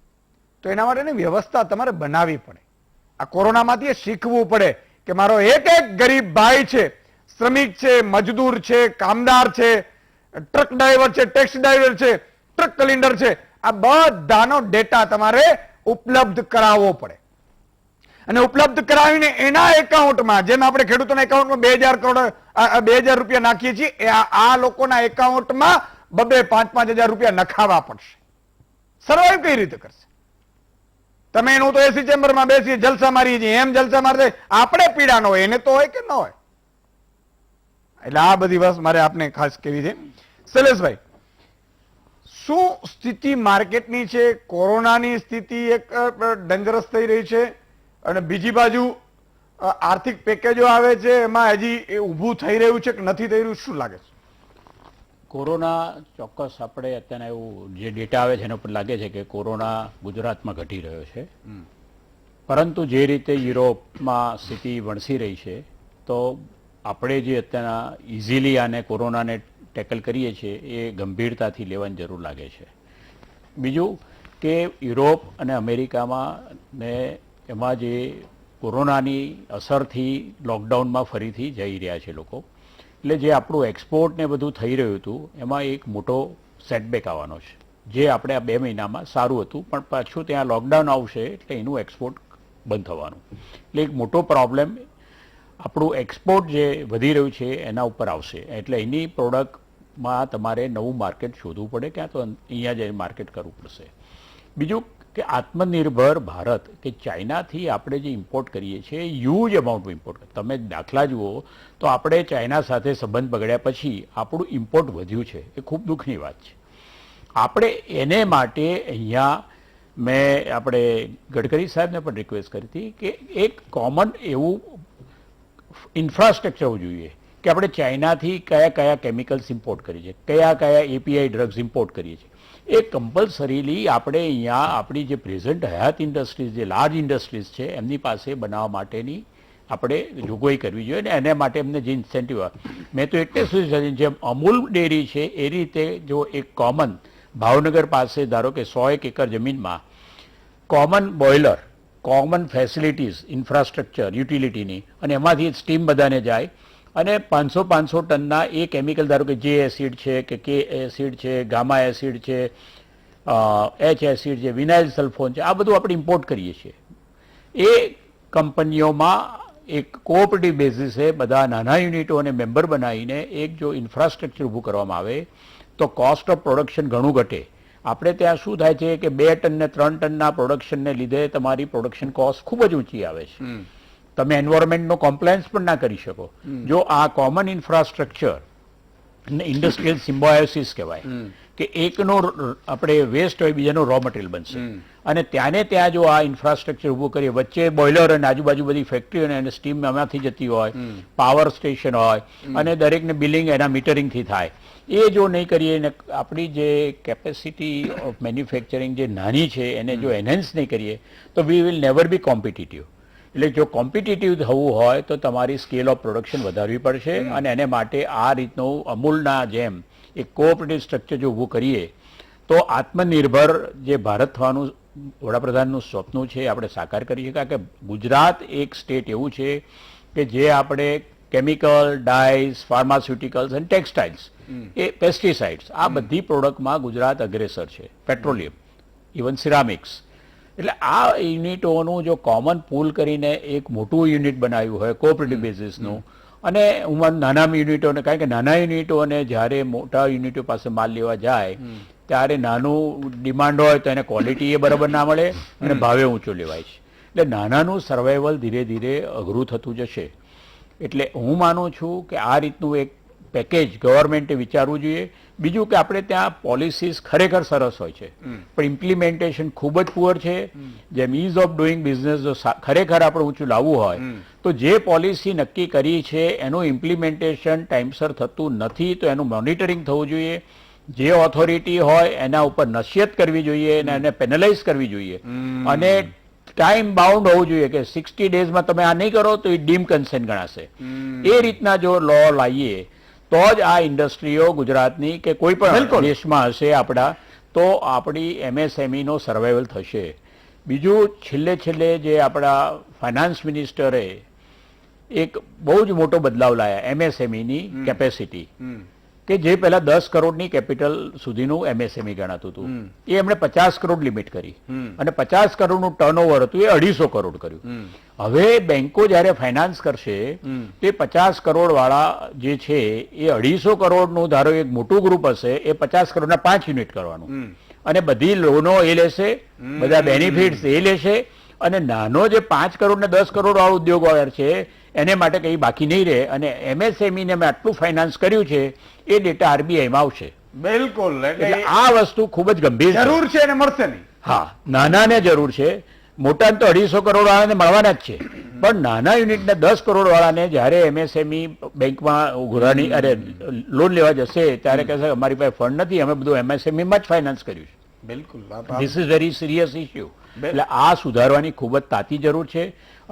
S1: તો એના માટેની વ્યવસ્થા તમારે બનાવવી પડે. આ કોરોનામાંથી શીખવું પડે કે મારો એક ગરીબ ભાઈ છે, શ્રમિક છે, મજદૂર છે, કામદાર છે, ટ્રક ડ્રાઈવર છે, ટેક્સી ડ્રાઈવર છે, ટ્રક ક્લીનર છે, આ બધાનો ડેટા તમારે ઉપલબ્ધ કરાવવો પડે અને ઉપલબ્ધ કરાવીને એના એકાઉન્ટમાં, જેમ આપણે ખેડૂતોના એકાઉન્ટમાં 2000 રૂપિયા નાખીએ છીએ, આ લોકોના એકાઉન્ટમાં 2-5 રૂપિયા નખાવા પડશે. સર્વાઈવ કઈ રીતે કરશે? તમે એનું તો એસી ચેમ્બરમાં બેસી જલસા મારીએ છીએ, એમ જલસા મારશે, આપણે પીડા ન હોય, એને તો હોય કે ન હોય. એટલે આ બધી વાત મારે આપને ખાસ કેવી છે. શૈલેષભાઈ, શું સ્થિતિ માર્કેટની છે? કોરોનાની સ્થિતિ એક ડેન્જરસ થઈ રહી છે અને બીજી બાજુ આર્થિક પેકેજો આવે છે, એમાં હજી એ ઊભું થઈ રહ્યું છે કે નથી થઈ રહ્યું, શું લાગે છે?
S3: કોરોના ચોક્કસ આપણે અત્યારે એવું જે ડેટા આવે છે એના પર લાગે છે કે કોરોના ગુજરાતમાં ઘટી રહ્યો છે, પરંતુ જે રીતે યુરોપમાં સ્થિતિ વણસી રહી છે તો આપણે જે અત્યારના ઇઝીલી આને કોરોનાને ટેકલ કરીએ છીએ એ ગંભીરતાથી લેવાની જરૂર લાગે છે. બીજું કે યુરોપ અને અમેરિકામાં ને એમાં જે કોરોનાની અસરથી લોકડાઉનમાં ફરીથી જઈ રહ્યા છે લોકો, એટલે જે આપણું એક્સપોર્ટ ને બધું થઈ રહ્યું હતું એમાં એક મોટો સેટબેક આવવાનો છે. જે આપણે આ 2 મહિનામાં સારું હતું પણ પાછું ત્યાં લોકડાઉન આવશે એટલે એનું એક્સપોર્ટ બંધ થવાનું, એટલે એક મોટો પ્રોબ્લેમ આપણું એક્સપોર્ટ જે વધી રહ્યું છે એના ઉપર આવશે. એટલે એની પ્રોડક્ટમાં તમારે નવું માર્કેટ શોધવું પડે, ક્યાં તો અહીંયા જઈને માર્કેટ કરવું પડશે. બીજું કે આત્મનિર્ભર ભારત, કે ચાઇનાથી આપણે જે ઇમ્પોર્ટ કરીએ છીએ હ્યુજ અમાઉન્ટમાં ઇમ્પોર્ટ, તમે દાખલા જુઓ તો આપણે ચાઇના સાથે સંબંધ બગડ્યા પછી આપણું ઇમ્પોર્ટ વધ્યું છે, એ ખૂબ દુઃખની વાત છે. આપણે એને માટે અહીંયા મેં આપણે ગડકરી સાહેબને પણ રિક્વેસ્ટ કરી હતી કે એક કોમન એવું ઇન્ફ્રાસ્ટ્રક્ચર હોવું જોઈએ કે આપણે ચાઇનાથી કયા કયા કેમિકલ્સ ઇમ્પોર્ટ કરીએ છીએ, કયા કયા એપીઆઈ ડ્રગ્સ ઇમ્પોર્ટ કરીએ છીએ, એ કમ્પલસરીલી આપણે અહીંયા આપણી જે પ્રેઝન્ટ હયાત ઇન્ડસ્ટ્રીઝ, જે લાર્જ ઇન્ડસ્ટ્રીઝ છે એમની પાસે બનાવવા માટેની આપણે જોગવાઈ કરવી જોઈએ ને એના માટે એમને જે ઇન્સેન્ટિવ આવે. મેં તો એટલે શું, જેમ અમૂલ ડેરી છે એ રીતે જો એક કોમન ભાવનગર પાસે ધારો કે 100 એકર જમીનમાં common boiler, common facilities, infrastructure યુટિલિટીની, અને એમાંથી સ્ટીમ બધાને જાય અને 500 ટનના એ કેમિકલ, ધારો કે જે એસિડ છે કે કે એસિડ છે, ગામા એસિડ છે, એચ એસિડ છે, વિનાઇલ સલ્ફોન છે, આ બધું આપણે ઇમ્પોર્ટ કરીએ છીએ. એ કંપનીઓમાં એક કોઓપરેટિવ બેઝિસે બધા નાના યુનિટોને મેમ્બર બનાવીને એક જો ઇન્ફ્રાસ્ટ્રક્ચર ઊભું કરવામાં આવે તો કોસ્ટ ઓફ પ્રોડક્શન ઘણું ઘટે. આપણે ત્યાં શું થાય છે કે 2 ટન ને 3 ટનના પ્રોડક્શનને લીધે તમારી પ્રોડક્શન કોસ્ટ ખૂબ જ ઊંચી આવે છે, તમે એન્વાયરમેન્ટનો કોમ્પ્લાયન્સ પણ ના કરી શકો. જો આ કોમન ઇન્ફ્રાસ્ટ્રક્ચર ઇન્ડસ્ટ્રીયલ સિમ્બાયોસિસ કહેવાય કે એકનો આપણે વેસ્ટ હોય બીજાનો રો મટીરિયલ બનશે, અને ત્યાં જો આ ઇન્ફ્રાસ્ટ્રક્ચર ઊભું કરીએ, વચ્ચે બોઇલર અને આજુબાજુ બધી ફેક્ટરીઓ અને સ્ટીમ એમાંથી જતી હોય, પાવર સ્ટેશન હોય અને દરેકને બિલિંગ એના મીટરિંગથી થાય, એ જો નહીં કરીએ ને આપણી જે કેપેસિટી ઓફ મેન્યુફેક્ચરિંગ જે નાની છે એને જો એનહેન્સ નહીં કરીએ તો we will never be competitive. એટલે જો કોમ્પિટિટિવ થવું હોય તો તમારી સ્કેલ ઓફ પ્રોડક્શન વધારવી પડશે, અને એને માટે આ રીતનું અમૂલના જેમ એક કોઓપરેટિવ સ્ટ્રક્ચર જો ઊભું કરીએ તો આત્મનિર્ભર જે ભારત થવાનું વડાપ્રધાનનું સ્વપ્ન છે આપણે સાકાર કરી શકીએ. કે ગુજરાત એક સ્ટેટ એવું છે કે જે આપણે કેમિકલ, ડાયઝ, ફાર્માસ્યુટિકલ્સ અને ટેક્સટાઇલ્સ, એ પેસ્ટિસાઇડ્સ, આ બધી પ્રોડક્ટમાં ગુજરાત અગ્રેસર છે, પેટ્રોલિયમ, ઇવન સિરામિક્સ. એટલે આ યુનિટોનું જો કોમન પૂલ કરીને એક મોટું યુનિટ બનાવ્યું હોય કોઓપરેટિવ બેઝિસનું, અને નાના યુનિટોને, કારણ કે નાના યુનિટોને જ્યારે મોટા યુનિટો પાસે માલ લેવા જાય ત્યારે નાનું ડિમાન્ડ હોય તો એને ક્વોલિટી એ બરાબર ના મળે અને ભાવે ઊંચો લેવાય છે. એટલે નાનાનું સર્વાઈવલ ધીરે ધીરે અઘરું થતું જશે. એટલે હું માનું છું કે આ રીતનું એક પેકેજ ગવર્મેન્ટે વિચારવું જોઈએ. બીજું કે આપણે ત્યાં પોલિસીસ ખરેખર સરસ હોય છે પણ ઇમ્પ્લિમેન્ટેશન ખૂબ જ પુઅર છે. જેમ ઇઝ ઓફ ડુઈંગ બિઝનેસ જો ખરેખર આપણે ઊંચું લાવવું હોય તો જે પોલિસી નક્કી કરી છે એનું ઇમ્પ્લિમેન્ટેશન ટાઈમસર થતું નથી, તો એનું મોનિટરિંગ થવું જોઈએ. જે ઓથોરિટી હોય એના ઉપર નસિયત કરવી જોઈએ અને એને પેનલાઇઝ કરવી જોઈએ, અને ટાઈમ બાઉન્ડ હોવું જોઈએ કે 60 ડેઝમાં તમે આ નહીં કરો તો એ ડીમ કન્સેન્ટ ગણાશે. એ રીતના જો લો લાવીએ તો જ આ ઇન્ડસ્ટ્રીઓ ગુજરાતની કે કોઈ પણ દેશમાં હશે આપણા, તો આપણી એમએસએમઈ નો સર્વાઈવલ થશે. બીજું છેલ્લે જે આપણા ફાઇનાન્સ મિનિસ્ટરે એક બહુ જ મોટો બદલાવ લાયા એમએસએમઈ ની કેપેસિટી, કે જે પહેલા 10 કરોડની કેપિટલ સુધીનું એમએસએમઈ ગણાતું હતું એ એમણે 50 કરોડ લિમિટ કરી અને 50 કરોડનું ટર્નઓવર હતું એ 250 કરોડ કર્યું. હવે બેંકો જ્યારે ફાઇનાન્સ કરશે તે 50 કરોડ વાળા જે છે એ 250 કરોડનું ધારો એક મોટું ગ્રુપ હશે એ 50 કરોડના 5 યુનિટ કરવાનું અને બધી લોનો એ લેશે, બધા બેનિફિટ્સ એ લેશે અને નાનો જે 5 કરોડ ને 10 કરોડ વાળો ઉદ્યોગ વાળો છે એને માટે કંઈ બાકી નહીં રહે અને એમએસએમઈ ને મેં આટલું ફાઇનાન્સ કર્યું છે એ ડેટા આરબીઆઈમાં આવશે.
S1: બિલકુલ,
S3: એટલે આ વસ્તુ ખૂબ જ ગંભીર છે.
S1: જરૂર છે અને મળશે નહીં.
S3: હા, નાનાને જરૂર છે, મોટા તો 250 કરોડ વાળાને મળવાના જ છે, પણ નાના યુનિટને 10 કરોડ વાળાને જ્યારે એમએસએમઈ બેંકમાં ઉઘરાણી અરે લોન લેવા જશે ત્યારે કહેશે અમારી પાસે ફંડ નથી, અમે બધું એમએસએમઈમાં જ ફાઇનાન્સ કર્યું છે.
S1: બિલકુલ,
S3: this is very serious issue. એટલે આ સુધારવાની ખૂબ જ તાતી જરૂર છે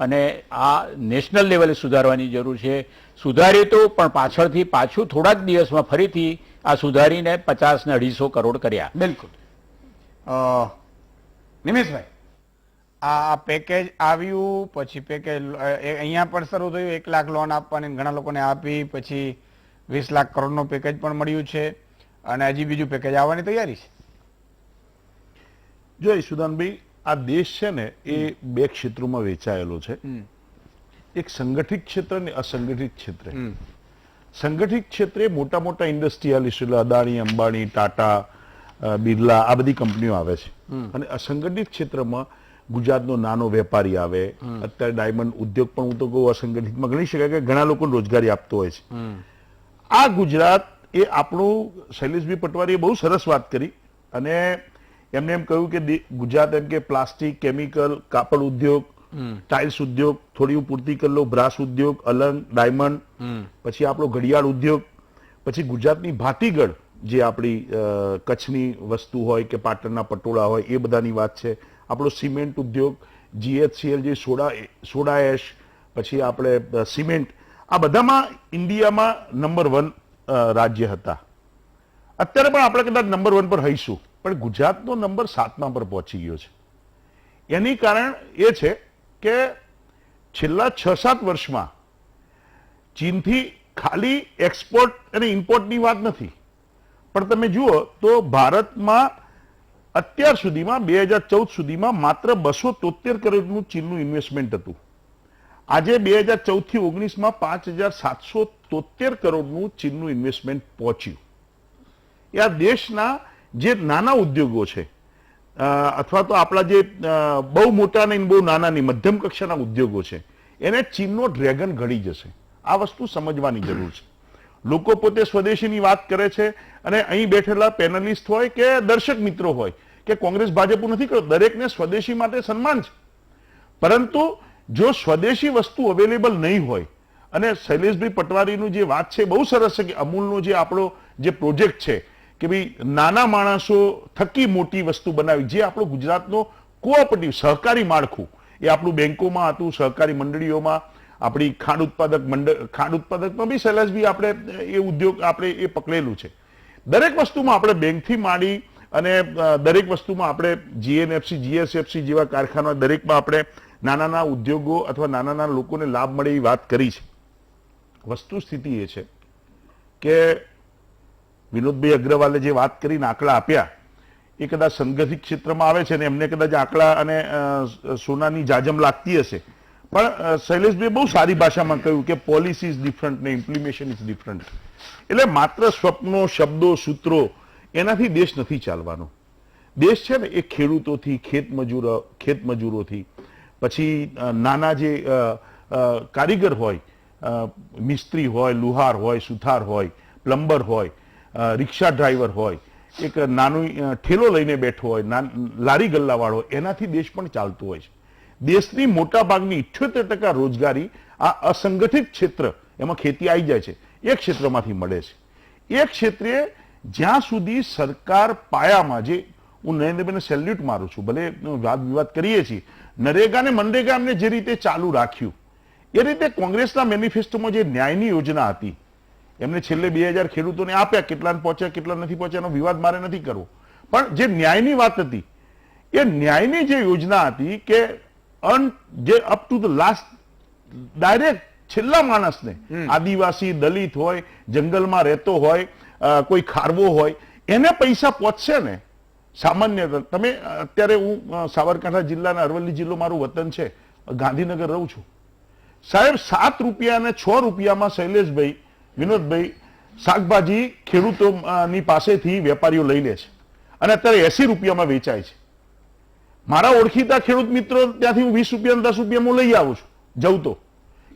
S3: અને આ નેશનલ લેવલે સુધારવાની જરૂર છે. સુધારી તો પણ પાછળથી પાછું થોડાક દિવસમાં ફરીથી આ સુધારીને 50 ને 250 કરોડ કર્યા.
S1: બિલકુલ. નિમેશભાઈ, આ પેકેજ આવ્યું પછી પેકેજ અહીંયા પણ શરૂ થયું, 1 લાખ લોન આપવાની, ઘણા લોકોને આપી, પછી 20 લાખ કરોડનું પેકેજ પણ મળ્યું છે અને હજી બીજું પેકેજ આવવાની તૈયારી છે.
S4: જો ઈશુદાનભાઈ, આ દેશ છે ને એ 2 ક્ષેત્રોમાં વેચાયેલો છે, એક સંગઠિત ક્ષેત્ર અને અસંગઠિત ક્ષેત્ર. સંગઠિત ક્ષેત્રે મોટા મોટા ઇન્ડસ્ટ્રીયાલિસ્ટ એટલે અદાણી, અંબાણી, ટાટા, બિરલા આ બધી કંપનીઓ આવે છે અને અસંગઠિત ક્ષેત્રમાં ગુજરાતનો નાનો વેપારી આવે. અત્યારે ડાયમંડ ઉદ્યોગ પણ હું તો કહું અસંગઠિતમાં ગણી શકાય કે ઘણા લોકોને રોજગારી આપતો હોય છે. આ ગુજરાત એ આપણું શૈલેષભાઈ પટવારીએ બહુ સરસ વાત કરી અને એમને એમ કહ્યું કે ગુજરાત એમ કે પ્લાસ્ટિક, કેમિકલ, કાપડ ઉદ્યોગ, ટાઇલ્સ ઉદ્યોગ, થોડી પૂર્તિ કરી લો, બ્રાસ ઉદ્યોગ, અલંગ, ડાયમંડ, પછી આપણો ઘડિયાળ ઉદ્યોગ, પછી ગુજરાતની ભાતીગળ જે આપણી કચ્છની વસ્તુ હોય કે પાટણના પટોળા હોય એ બધાની વાત છે, આપણો સિમેન્ટ ઉદ્યોગ, GHCL જે સોડા એશ, પછી આપણે સિમેન્ટ, આ બધામાં ઇન્ડિયામાં નંબર 1 રાજ્ય હતા. અત્યારે પણ આપણે કદાચ નંબર 1 પર હઈશું, પણ ગુજરાતનો નંબર 7મા પર પહોંચી ગયો છે. એની કારણ એ છે કે છેલ્લા 6-7 વર્ષમાં ચીનથી ખાલી એક્સપોર્ટ અને ઇમ્પોર્ટની વાત નથી, પણ તમે જુઓ તો ભારતમાં અત્યાર સુધીમાં 2014 સુધીમાં માત્ર 273 કરોડનું ચીનનું ઇન્વેસ્ટમેન્ટ હતું. આજે 2014 થી 19માં 5773 કરોડનું ચીનનું ઇન્વેસ્ટમેન્ટ પહોંચ્યું. એ આ દેશના જે નાના ઉદ્યોગો છે અથવા તો આપણા જે બહુ મોટા નહીં બહુ નાના નહીં મધ્યમ કક્ષાના ઉદ્યોગો છે એને ચીનનો ડ્રેગન ઘડી જશે. આ વસ્તુ સમજવાની જરૂર છે. લોકો પોતે સ્વદેશીની વાત કરે છે અને અહીં બેઠેલા પેનલિસ્ટ હોય કે દર્શક મિત્રો હોય કે કોંગ્રેસ ભાજપ નથી કરતો, દરેકને સ્વદેશી માટે સન્માન છે, પરંતુ જો સ્વદેશી વસ્તુ અવેલેબલ નહીં હોય અને શૈલેષભાઈ પટવારીનું જે વાત છે બહુ સરસ છે કે અમૂલનો જે આપણો જે પ્રોજેક્ટ છે કે ભાઈ નાના માણસો થકી મોટી વસ્તુ બનાવી, જે આપણો ગુજરાતનો કોઓપરેટિવ સહકારી માળખું એ આપણું બેંકોમાં હતું, સહકારી મંડળીઓમાં, આપણી ખાંડ ઉત્પાદકમાં બી શૈલેષભાઈ આપણે એ ઉદ્યોગ આપણે એ પકડેલું છે. દરેક વસ્તુમાં આપણે બેંકથી માંડી અને દરેક વસ્તુમાં આપણે GNFC, GSFC જેવા કારખાના દરેકમાં આપણે નાના ઉદ્યોગો અથવા નાના લોકોને લાભ મળે એવી વાત કરી છે. વસ્તુ સ્થિતિ એ છે કે વિનોદભાઈ અગ્રવાલે જે વાત કરીને આંકડા આપ્યા એ કદાચ સંગઠિત ક્ષેત્રમાં આવે છે અને એમને કદાચ આંકડા અને સોનાની જાજમ લાગતી હશે, પણ શૈલેષભાઈ બહુ સારી ભાષામાં કહ્યું કે પોલિસી ઇઝ ડિફરન્ટ ને ઇમ્પ્લિમેશન ઇઝ ડિફરન્ટ. એટલે માત્ર સ્વપ્નો, શબ્દો, સૂત્રો એનાથી દેશ નથી ચાલવાનો. દેશ છે ને એ ખેડૂતોથી, ખેતમજૂરોથી, પછી નાના જે કારીગર હોય, મિસ્ત્રી હોય, લુહાર હોય, સુથાર હોય, પ્લમ્બર હોય, રિક્ષા ડ્રાઈવર હોય, એક નાનું ઠેલો લઈને બેઠો હોય, લારી ગલ્લાવાળો, એનાથી દેશ પણ ચાલતો હોય છે. દેશની મોટા ભાગની 78% રોજગારી આ અસંગઠિત ક્ષેત્ર, એમાં ખેતી આવી જાય છે, એ ક્ષેત્રમાંથી મળે છે. એ ક્ષેત્રે જ્યાં સુધી સરકાર પાયામાં, જે હું નરેન્દ્રભાઈને સેલ્યુટ મારું છું, ભલે વાદ વિવાદ કરીએ છીએ, નરેગા ને મનરેગા એમને જે રીતે ચાલુ રાખ્યું એ રીતે કોંગ્રેસના મેનિફેસ્ટોમાં જે ન્યાયની યોજના હતી એમને છેલ્લે 2000 ખેડૂતોને આપ્યા, કેટલાને પહોંચ્યા કેટલા નથી પહોંચ્યા એનો વિવાદ મારે નથી કરવો, પણ જે ન્યાયની વાત હતી એ ન્યાયની જે યોજના હતી કે જે up to the last direct છેલ્લા માણસને, આદિવાસી, દલિત હોય, જંગલમાં રહેતો હોય, કોઈ ખારવો હોય, એને પૈસા પહોંચશે ને. સામાન્ય તમે અત્યારે હું સાબરકાંઠા જિલ્લાના અરવલ્લી જિલ્લો મારું વતન છે, ગાંધીનગર રહું છું સાહેબ. 7 રૂપિયા અને 6 રૂપિયામાં શૈલેષભાઈ, વિનોદભાઈ શાકભાજી ખેડૂતોની પાસેથી વેપારીઓ લઈ લે છે અને અત્યારે 80 રૂપિયામાં વેચાય છે. મારા ઓળખીતા ખેડૂત મિત્રો ત્યાંથી હું 20 રૂપિયા 10 રૂપિયામાં લઈ આવું છું જવું તો.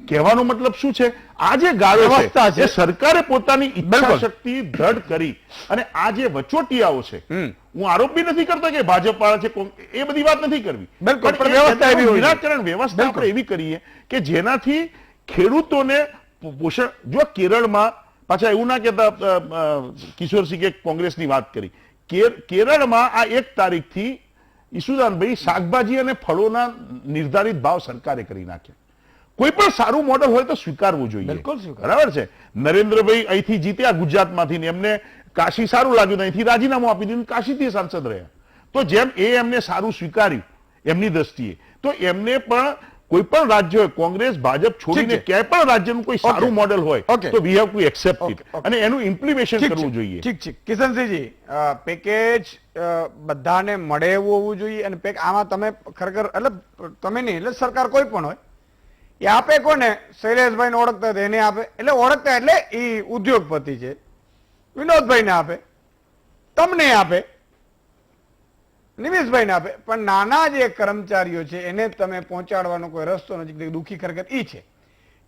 S4: કહેવાનો મતલબ શું છે, આ જે ગાળો
S1: વ્યવસ્થા
S4: છે
S1: છે.
S4: એ સરકારે પોતાની ઈચ્છા
S1: બિલકુલ.
S4: શક્તિ દ્રઢ કરી અને આ જે વચોટિયાઓ છે, હું આરોપ બી નથી કરતો કે ભાજપ વાળા છે, એ બધી વાત નથી કરવી.
S1: બિલકુલ,
S4: પણ
S1: પણ વ્યવસ્થા એવી હોવી જોઈએ.
S4: નિરાકરણ વ્યવસ્થા આપણે એવી કરીએ કે જેનાથી ખેડૂતોને પોષણ. જો કેરળમાં, પાછા એવું ના કહેતા કિશોરસિંહ કે કોંગ્રેસની વાત કરી, કેરળમાં આ 1 તારીખથી ઈસુદાનભાઈ શાકભાજી અને ફળોના નિર્ધારિત ભાવ સરકારે કરી નાખ્યા. કોઈ પણ સારું મોડલ હોય તો સ્વીકારવું જોઈએ.
S1: બિલકુલ સ્વીકારવું.
S4: બરાબર છે. નરેન્દ્રભાઈ અહીંથી જીત્યા ગુજરાતમાંથી ને એમને કાશી સારું લાગ્યું, અહીંથી રાજીનામું આપી દીધું, કાશીથી સાંસદ રહ્યા. તો જેમ એમને સારું સ્વીકાર્યું એમની દ્રષ્ટિએ, તો એમને પણ કોઈ પણ રાજ્ય હોય, કોંગ્રેસ ભાજપ છોડીને
S1: ઠીક છે.
S4: ક્યાંય પણ રાજ્યનું કોઈ સારું મોડેલ હોય
S1: ઓકે.
S4: તો વી have to accept it
S1: okay.
S4: અને એનું ઇમ્પ્લિમેશન
S1: ઠીક
S4: કરવું
S1: છે,
S4: જોઈએ.
S1: ઠીક છે. કિશનસિંહજી, પેકેજ બધાને મળે એવું હોવું જોઈએ. અને આમાં તમે ખરેખર, એટલે તમે નહીં, એટલે સરકાર કોઈ પણ હોય એ આપે કોને, શૈલેષભાઈને ઓળખતા હોય તો એને આપે, એટલે ઓળખતા એટલે એ ઉદ્યોગપતિ છે, વિનોદભાઈને આપે, તમને આપે, નિમેશભાઈને આપે, પણ નાના જે કર્મચારીઓ છે એને તમે પહોંચાડવાનો કોઈ રસ્તો નથી. દુઃખી ખરેખર ઈ છે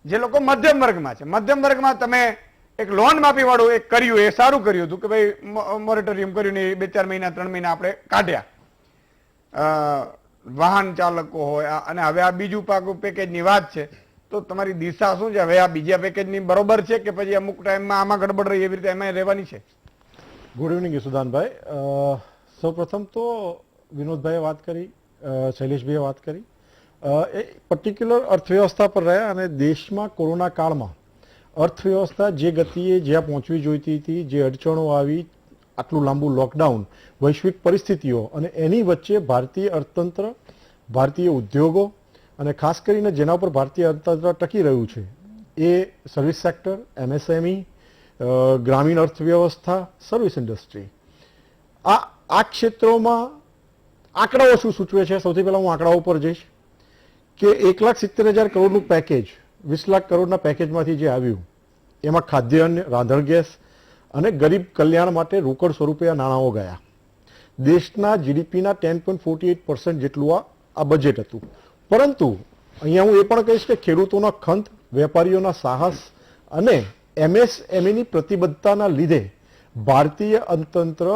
S1: જે લોકો મધ્યમ વર્ગમાં છે. મધ્યમ વર્ગમાં તમે એક લોન માફી વાળું એક કર્યું, એ સારું કર્યું હતું કે ભાઈ મોરેટોરિયમ કર્યું ને 2-4 મહિના 3 મહિના આપણે કાઢ્યા. વાહન ચાલકો હોય અને હવે આ બીજું પેકેજની વાત છે, તો તમારી દિશા શું છે? હવે આ બીજા પેકેજની બરોબર છે કે પછી અમુક ટાઈમમાં આમાં ગડબડ રહી એવી રીતે એમાં રહેવાની છે?
S5: ગુડ ઇવનિંગ યશુદાનભાઈ. સૌપ્રથમ તો વિનોદભાઈએ વાત કરી, શૈલેષભાઈએ વાત કરી, એ પર્ટિક્યુલર અર્થવ્યવસ્થા પર રહ્યા અને દેશમાં કોરોના કાળમાં અર્થવ્યવસ્થા જે ગતિએ જ્યાં પહોંચવી જોઈતી હતી, જે અડચણો આવી, આટલું લાંબુ લોકડાઉન, વૈશ્વિક પરિસ્થિતિઓ અને એની વચ્ચે ભારતીય અર્થતંત્ર, ભારતીય ઉદ્યોગો અને ખાસ કરીને જેના ઉપર ભારતીય અર્થતંત્ર ટકી રહ્યું છે એ સર્વિસ સેક્ટર, MSME, ગ્રામીણ અર્થવ્યવસ્થા, સર્વિસ ઇન્ડસ્ટ્રી, આ ક્ષેત્રોમાં આંકડાઓ શું સૂચવે છે? સૌથી પહેલા હું આંકડાઓ પર જઈશ કે 1,70,000 કરોડનું પેકેજ 20 લાખ કરોડના પેકેજમાંથી જે આવ્યું એમાં ખાદ્યાન્ન, રાંધણ ગેસ અને ગરીબ કલ્યાણ માટે રોકડ સ્વરૂપે આ નાણાંઓ ગયા. દેશના જીડીપીના 10.48% જેટલું આ બજેટ હતું. પરંતુ અહીંયા હું એ પણ કહીશ કે ખેડૂતોના ખંત, વેપારીઓના સાહસ અને MSMEની પ્રતિબદ્ધતાના લીધે ભારતીય અર્થતંત્ર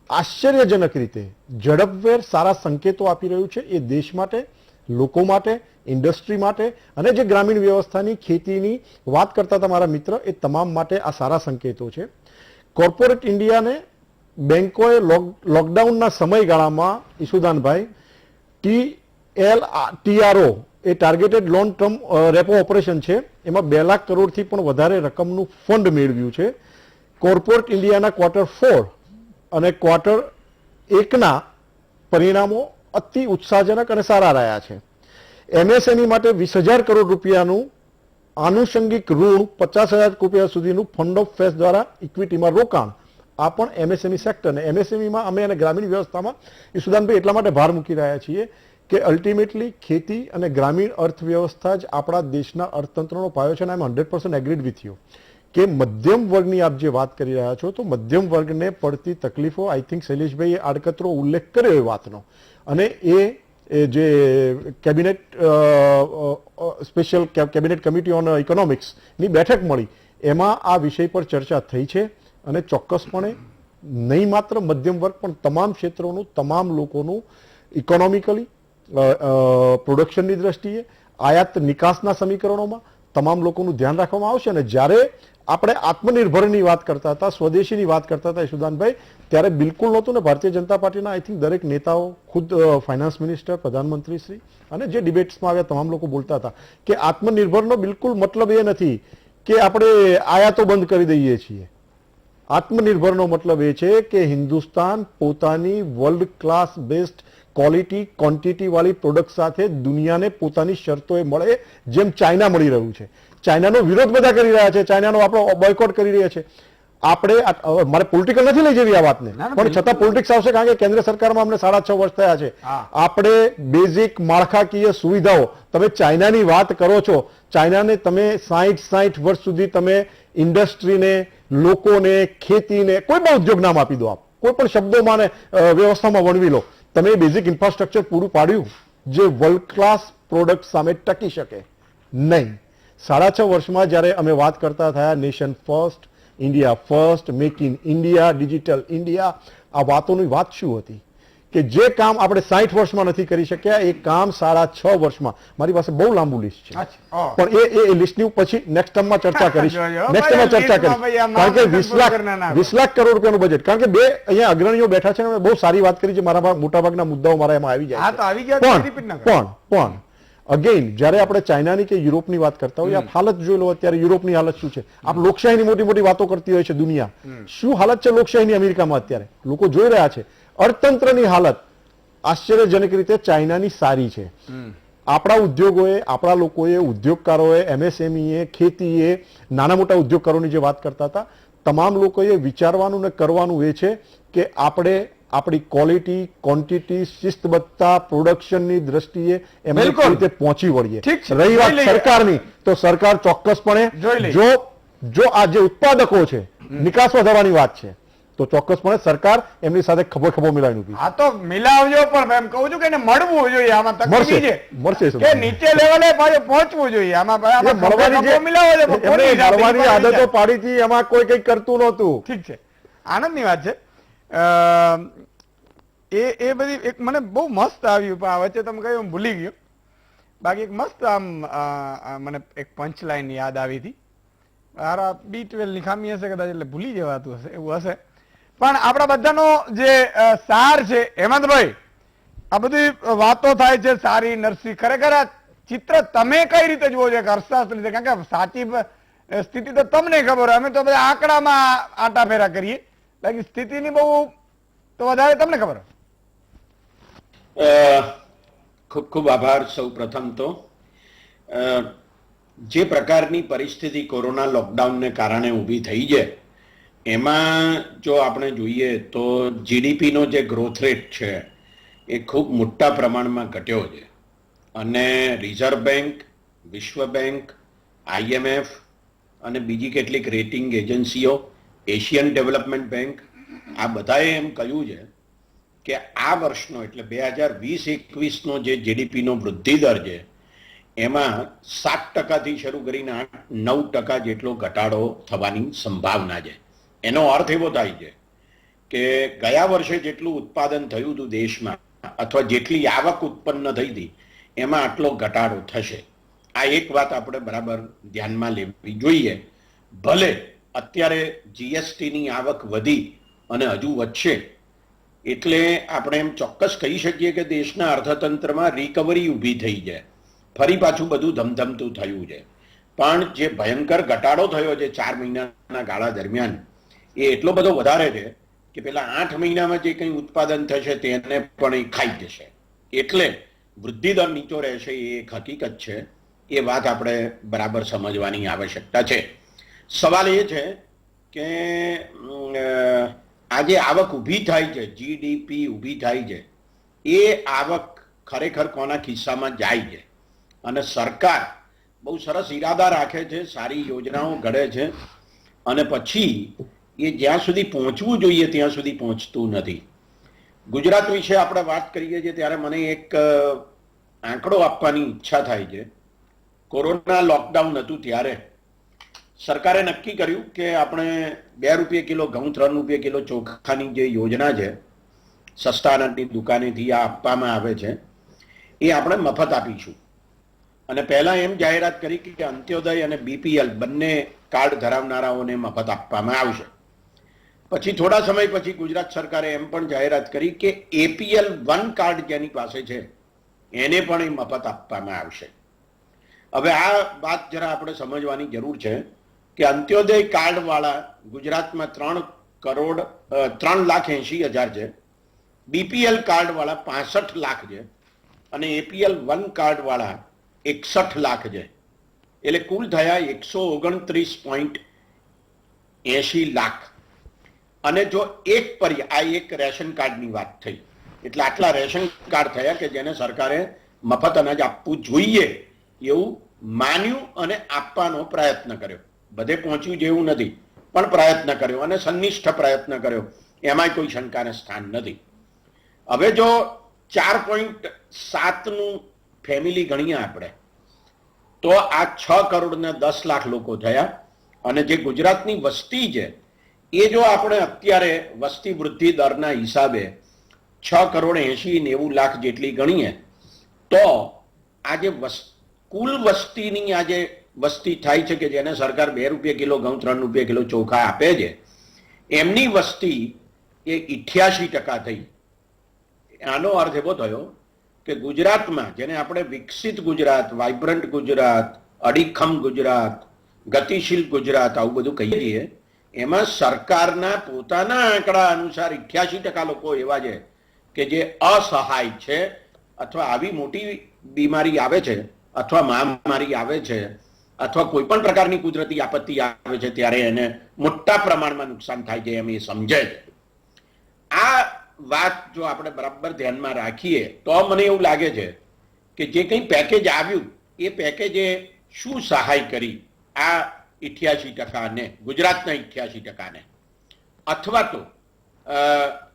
S5: આશ્ચર્યજનક રીતે ઝડપભેર સારા સંકેતો આપી રહ્યું છે. એ દેશ માટે, લોકો માટે, ઇન્ડસ્ટ્રી માટે અને જે ગ્રામીણ વ્યવસ્થાની, ખેતીની વાત કરતા હતા મારા મિત્ર, એ તમામ માટે આ સારા સંકેતો છે. કોર્પોરેટ ઇન્ડિયાને બેંકોએ લોકડાઉનના સમયગાળામાં, ઈશુદાનભાઈ, TLTRO એ targeted long term repo operation છે, એમાં 2 લાખ કરોડથી પણ વધારે રકમનું ફંડ મેળવ્યું છે. કોર્પોરેટ ઇન્ડિયાના ક્વાર્ટર 4 અને ક્વાર્ટર 1ના પરિણામો અતિ ઉત્સાહજનક અને સારા રહ્યા છે. MSME માટે 20,000 કરોડ રૂપિયાનું આનુષંગિક ઋણ, 50,000 રૂપિયા સુધીનું ફંડ ઓફ ફેસ દ્વારા ઇક્વિટીમાં રોકાણ, આ પણ MSME સેક્ટરને, MSMEમાં અમે અને ગ્રામીણ વ્યવસ્થામાં ઈશુદાનભાઈ એટલા માટે ભાર મૂકી રહ્યા છીએ કે અલ્ટિમેટલી ખેતી અને ગ્રામીણ અર્થવ્યવસ્થા જ આપણા દેશના અર્થતંત્રનો પાયો છે. અને આઈ એમ 100% એગ્રીડ વિથ યુ કે મધ્યમ વર્ગની આપ જે વાત કરી રહ્યા છો, તો મધ્યમ વર્ગને પડતી તકલીફો, આઈ થિંક શૈલેષભાઈએ આડકતરો ઉલ્લેખ કર્યો એ વાતનો, અને એ જે cabinet special cabinet committee on ઇકોનોમિક્સની બેઠક મળી, એમાં આ વિષય પર ચર્ચા થઈ છે. અને ચોક્કસપણે નહીં માત્ર મધ્યમ વર્ગ પણ તમામ ક્ષેત્રોનું, તમામ લોકોનું ઇકોનોમિકલી, પ્રોડક્શનની દ્રષ્ટિએ, આયાત નિકાસના સમીકરણોમાં તમામ લોકોનું ધ્યાન રાખવામાં આવશે. અને જ્યારે આપણે આત્મનિર્ભરની વાત કરતા હતા, સ્વદેશીની વાત કરતા હતા ઈશુદાનભાઈ, ત્યારે બિલકુલ નહોતું. ને ભારતીય જનતા પાર્ટીના આઈ થિંક દરેક નેતાઓ, ખુદ ફાઇનાન્સ મિનિસ્ટર, પ્રધાનમંત્રી શ્રી અને જે ડિબેટ્સમાં આવ્યા તમામ લોકો બોલતા હતા કે આત્મનિર્ભરનો બિલકુલ મતલબ એ નથી કે આપણે આયાતો બંધ કરી દઈએ છીએ. આત્મનિર્ભરનો મતલબ એ છે કે હિન્દુસ્તાન પોતાની world class best quality, quantity વાળી પ્રોડક્ટ સાથે દુનિયાને પોતાની શરતોએ મળે, જેમ ચાઇના મળી રહ્યું છે. ચાઇનાનો વિરોધ બધા કરી રહ્યા છે, ચાઇનાનો આપણો બોયકોટ કરી રહ્યા છે. આપણે મારે પોલિટિકલ નથી લઈ જવી આ વાતને,
S1: ના,
S5: પણ છતાં પોલિટિક્સ આવશે, કારણ કે કેન્દ્ર સરકારમાં અમને 6.5 વર્ષ થયા છે.
S1: હા.
S5: આપણે બેઝિક માળખાકીય સુવિધાઓ, તમે ચાઇનાની વાત કરો છો, ચાઇનાને તમે 60 વર્ષ સુધી તમે ઇન્ડસ્ટ્રીને, લોકોને, ખેતીને, કોઈ પણ ઉદ્યોગ નામ આપી દો, આપ કોઈ પણ શબ્દોમાં ને વ્યવસ્થામાં વણવી લો, તમે બેઝિક ઇન્ફ્રાસ્ટ્રક્ચર પૂરું પાડ્યું જે વર્લ્ડ ક્લાસ પ્રોડક્ટ સામે ટકી શકે નહીં. 6.5 વર્ષમાં જ્યારે અમે વાત કરતા થયા nation first, India first, make in India, digital India, આ વાતોની વાત શું હતી કે જે કામ આપણે 60 વર્ષમાં નથી કરી શક્યા એ કામ 6.5 વર્ષમાં, મારી પાસે બહુ લાંબુ લિસ્ટ છે,
S1: અચ્છા,
S5: પણ એ લિસ્ટની પછી નેક્સ્ટ ટર્મમાં ચર્ચા કરીશ,
S1: જો,
S5: નેક્સ્ટ ટર્મમાં ચર્ચા
S1: લિસ્ટમાં ભાઈ
S5: કરીશ,
S1: આ
S5: કારણ કે
S1: મામલતદાર
S5: 20 લાખ કરોડ રૂપિયાનું બજેટ, કારણ કે બે અહીંયા અગ્રણીઓ બેઠા છે ને, બહુ સારી વાત કરી છે, મારા મોટાભાગના મુદ્દાઓ મારા એમાં આવી જાય
S1: હા
S5: છે.
S1: તો આવી ગયા, રિપીટ ના કરો.
S5: પણ અગેન જ્યારે આપણે ચાઇનાની કે યુરોપની વાત કરતા હોઈએ, આપ હાલત જોઈ લો અત્યારે યુરોપની હાલત શું છે. આપ લોકશાહીની મોટી મોટી વાતો કરતી હોય છે દુનિયા, શું હાલત છે લોકશાહીની અમેરિકામાં અત્યારે, લોકો જોઈ રહ્યા છે. અર્થતંત્રની હાલત આશ્ચર્યજનક રીતે ચાઇનાની સારી છે. આપણા ઉદ્યોગોએ, આપણા લોકોએ, ઉદ્યોગકારોએ, એમએસએમઈએ, ખેતીએ, નાના મોટા ઉદ્યોગકારોની જે વાત કરતા હતા, તમામ લોકોએ વિચારવાનું ને કરવાનું એ છે કે આપણે આપણી ક્વોલિટી, ક્વોન્ટિટી, શિસ્તબદ્ધતા, પ્રોડક્શનની દ્રષ્ટિએ એમને
S1: બિલકુલ.
S5: કેવી રીતે પહોંચી વળીએ.
S1: ઠીક છે.
S5: રહી વાત
S1: જોઈ લઈએ.
S5: સરકારની, તો સરકાર ચોક્કસપણે
S1: જોઈ લઈએ.
S5: જો આ જે ઉત્પાદકો છે, નિકાસ વધારવાની વાત છે, તો ચોક્કસપણે સરકાર એમની સાથે ખભો મિલાવીને ઊભી છે.
S1: હા તો મિલાવજો, પણ એમ કહું છું કે એને મળવું જોઈએ. આમાં તકલીફ ઈ
S5: મળશે,
S1: છે
S5: મળશે.
S1: કે નીચે લેવલે પાછું પહોંચવું જોઈએ. આમાં
S5: એ મળવાની જે-
S1: મિલાવો છે, પણ
S5: એમને
S1: ખોટી જાતની
S5: મળવાની
S1: કોઈ
S5: આદતો
S1: વિચાર.
S5: પાડી હતી, એમાં કોઈ કઈ કરતું નહોતું.
S1: ઠીક છે, આનંદની વાત છે. એ બધી એક મને બહુ મસ્ત આવ્યું, પણ આ વચ્ચે તમે કહ્યું હું ભૂલી ગયો. બાકી એક મસ્ત આમ મને એક પંચ લાઈન યાદ આવી હતી. મારા B12 ની ખામી હશે કદાચ, એટલે ભૂલી જવાતું હશે, એવું હશે. પણ આપણા બધાનો જે સાર છે, હેમંતભાઈ, આ બધી વાતો થાય છે સારી, નરસી, ખરેખર આ ચિત્ર તમે કઈ રીતે જુઓ છો અર્થશાસ્ત્ર રીતે? કારણ કે સાચી સ્થિતિ તો તમને ખબર હોય, અમે તો બધા આંકડામાં આટા ફેરા કરીએ, બાકી સ્થિતિની બહુ તો વધારે તમને ખબર હોય.
S6: ખૂબ ખૂબ આભાર. સૌ પ્રથમ તો જે પ્રકારની પરિસ્થિતિ કોરોના લોકડાઉનને કારણે ઊભી થઈ છે, એમાં જો આપણે જોઈએ તો જીડીપીનો જે ગ્રોથ રેટ છે એ ખૂબ મોટા પ્રમાણમાં ઘટ્યો છે. અને રિઝર્વ બેંક, વિશ્વ બેંક, IMF અને બીજી કેટલીક રેટિંગ એજન્સીઓ, એશિયન ડેવલપમેન્ટ બેંક, આ બધાએ એમ કહ્યું છે કે આ વર્ષનો એટલે 2020-21નો જે જીડીપીનો વૃદ્ધિ દર છે એમાં 7% શરૂ કરીને 8-9% જેટલો ઘટાડો થવાની સંભાવના છે. એનો અર્થ એવો થાય છે કે ગયા વર્ષે જેટલું ઉત્પાદન થયું હતું દેશમાં, અથવા જેટલી આવક ઉત્પન્ન થઈ હતી, એમાં આટલો ઘટાડો થશે. આ એક વાત આપણે બરાબર ધ્યાનમાં લેવી જોઈએ. ભલે અત્યારે જીએસટીની આવક વધી અને હજુ વધશે, એટલે આપણે એમ ચોક્કસ કહી શકીએ કે દેશના અર્થતંત્રમાં રિકવરી ઊભી થઈ છે, ફરી પાછું બધું ધમધમતું થયું છે. પણ જે ભયંકર ઘટાડો થયો છે 4 મહિનાના ગાળા દરમિયાન, એ એટલો બધો વધારે છે કે પેલા 8 મહિનામાં જે કંઈ ઉત્પાદન થશે તેને પણ એ ખાઈ જશે. એટલે વૃદ્ધિ દર નીચો રહેશે, એ એક હકીકત છે. એ વાત આપણે બરાબર સમજવાની આવશ્યકતા છે. સવાલ એ છે કે આજે આવક ઊભી થાય છે, જીડીપી ઊભી થાય છે, એ આવક ખરેખર કોના ખિસ્સામાં જાય છે? અને સરકાર બહુ સરસ ઈરાદા રાખે છે, સારી યોજનાઓ ઘડે છે, અને પછી એ જ્યાં સુધી પહોંચવું જોઈએ ત્યાં સુધી પહોંચતું નથી. ગુજરાત વિશે આપણે વાત કરીએ છીએ ત્યારે મને એક આંકડો આપવાની ઈચ્છા થાય છે. કોરોના લોકડાઉન હતું ત્યારે સરકારે નક્કી કર્યું કે આપણે 2 રૂપિયા કિલો ઘઉં, 3 રૂપિયા કિલો ચોખાની જે યોજના છે, સસ્તા અનાજની દુકાનેથી આ આપવામાં આવે છે, એ આપણે મફત આપીશું. અને પહેલા એમ જાહેરાત કરી કે અંત્યોદય અને BPL બંને કાર્ડ ધરાવનારાઓને મફત આપવામાં આવશે. પછી થોડા સમય પછી ગુજરાત સરકારે એમ પણ જાહેરાત કરી કે APL 1 કાર્ડ જેની પાસે છે એને પણ એ મફત આપવામાં આવશે. હવે આ વાત જરા આપણે સમજવાની જરૂર છે કે અંત્યોદય કાર્ડ વાળા ગુજરાતમાં 3,80,000 છે, BPL કાર્ડ વાળા 65 લાખ છે, અને APL 1 કાર્ડ વાળા 61 લાખ છે. એટલે કુલ થયા 129.80 લાખ. અને જો આ એક રેશન કાર્ડની વાત થઈ, એટલે આટલા રેશન કાર્ડ થયા કે જેને સરકારે મફત અનાજ આપવું જોઈએ એવું માન્યું અને આપવાનો પ્રયત્ન કર્યો. બધે પહોંચ્યું જેવું નથી, પણ પ્રયત્ન કર્યો અને સંનિષ્ઠ પ્રયત્ન કર્યો, એમાંય કોઈ શંકાને સ્થાન નથી. હવે જો 4.7 નું ફેમિલી ગણીએ આપણે તો આ 6 કરોડ ને 10 લાખ લોકો થયા. અને જે ગુજરાતની વસ્તી છે એ જો આપણે અત્યારે વસ્તી વૃદ્ધિ દરના હિસાબે 6 કરોડ 80-90 લાખ જેટલી ગણીએ તો આજે કુલ વસ્તીની આજે વસ્તી થાય છે કે જેને સરકાર 2 રૂપિયા કિલો ઘઉં 3 રૂપિયા કિલો ચોખા આપે છે, એમની વસ્તી એ 88% થઈ. આનો અર્થ એવો થયો કે ગુજરાતમાં જેને આપણે વિકસિત ગુજરાત, વાઇબ્રન્ટ ગુજરાત, અડીખમ ગુજરાત, ગતિશીલ ગુજરાત આવું બધું કહીએ છીએ, એમાં સરકારના પોતાના આંકડા અનુસાર 88% લોકો એવા છે કે જે અસહાય છે, અથવા આવી મોટી બીમારી આવે છે અથવા મહામારી આવે છે અથવા કોઈ પણ પ્રકારની કુદરતી આપત્તિ આવે છે ત્યારે એને મોટા પ્રમાણમાં નુકસાન થાય છે એમ એ સમજે છે. આ વાત જો આપણે બરાબર ધ્યાનમાં રાખીએ તો મને એવું લાગે છે કે જે કંઈ પેકેજ આવ્યું એ પેકેજે શું સહાય કરી આ 88%, ગુજરાતના 88%, અથવા તો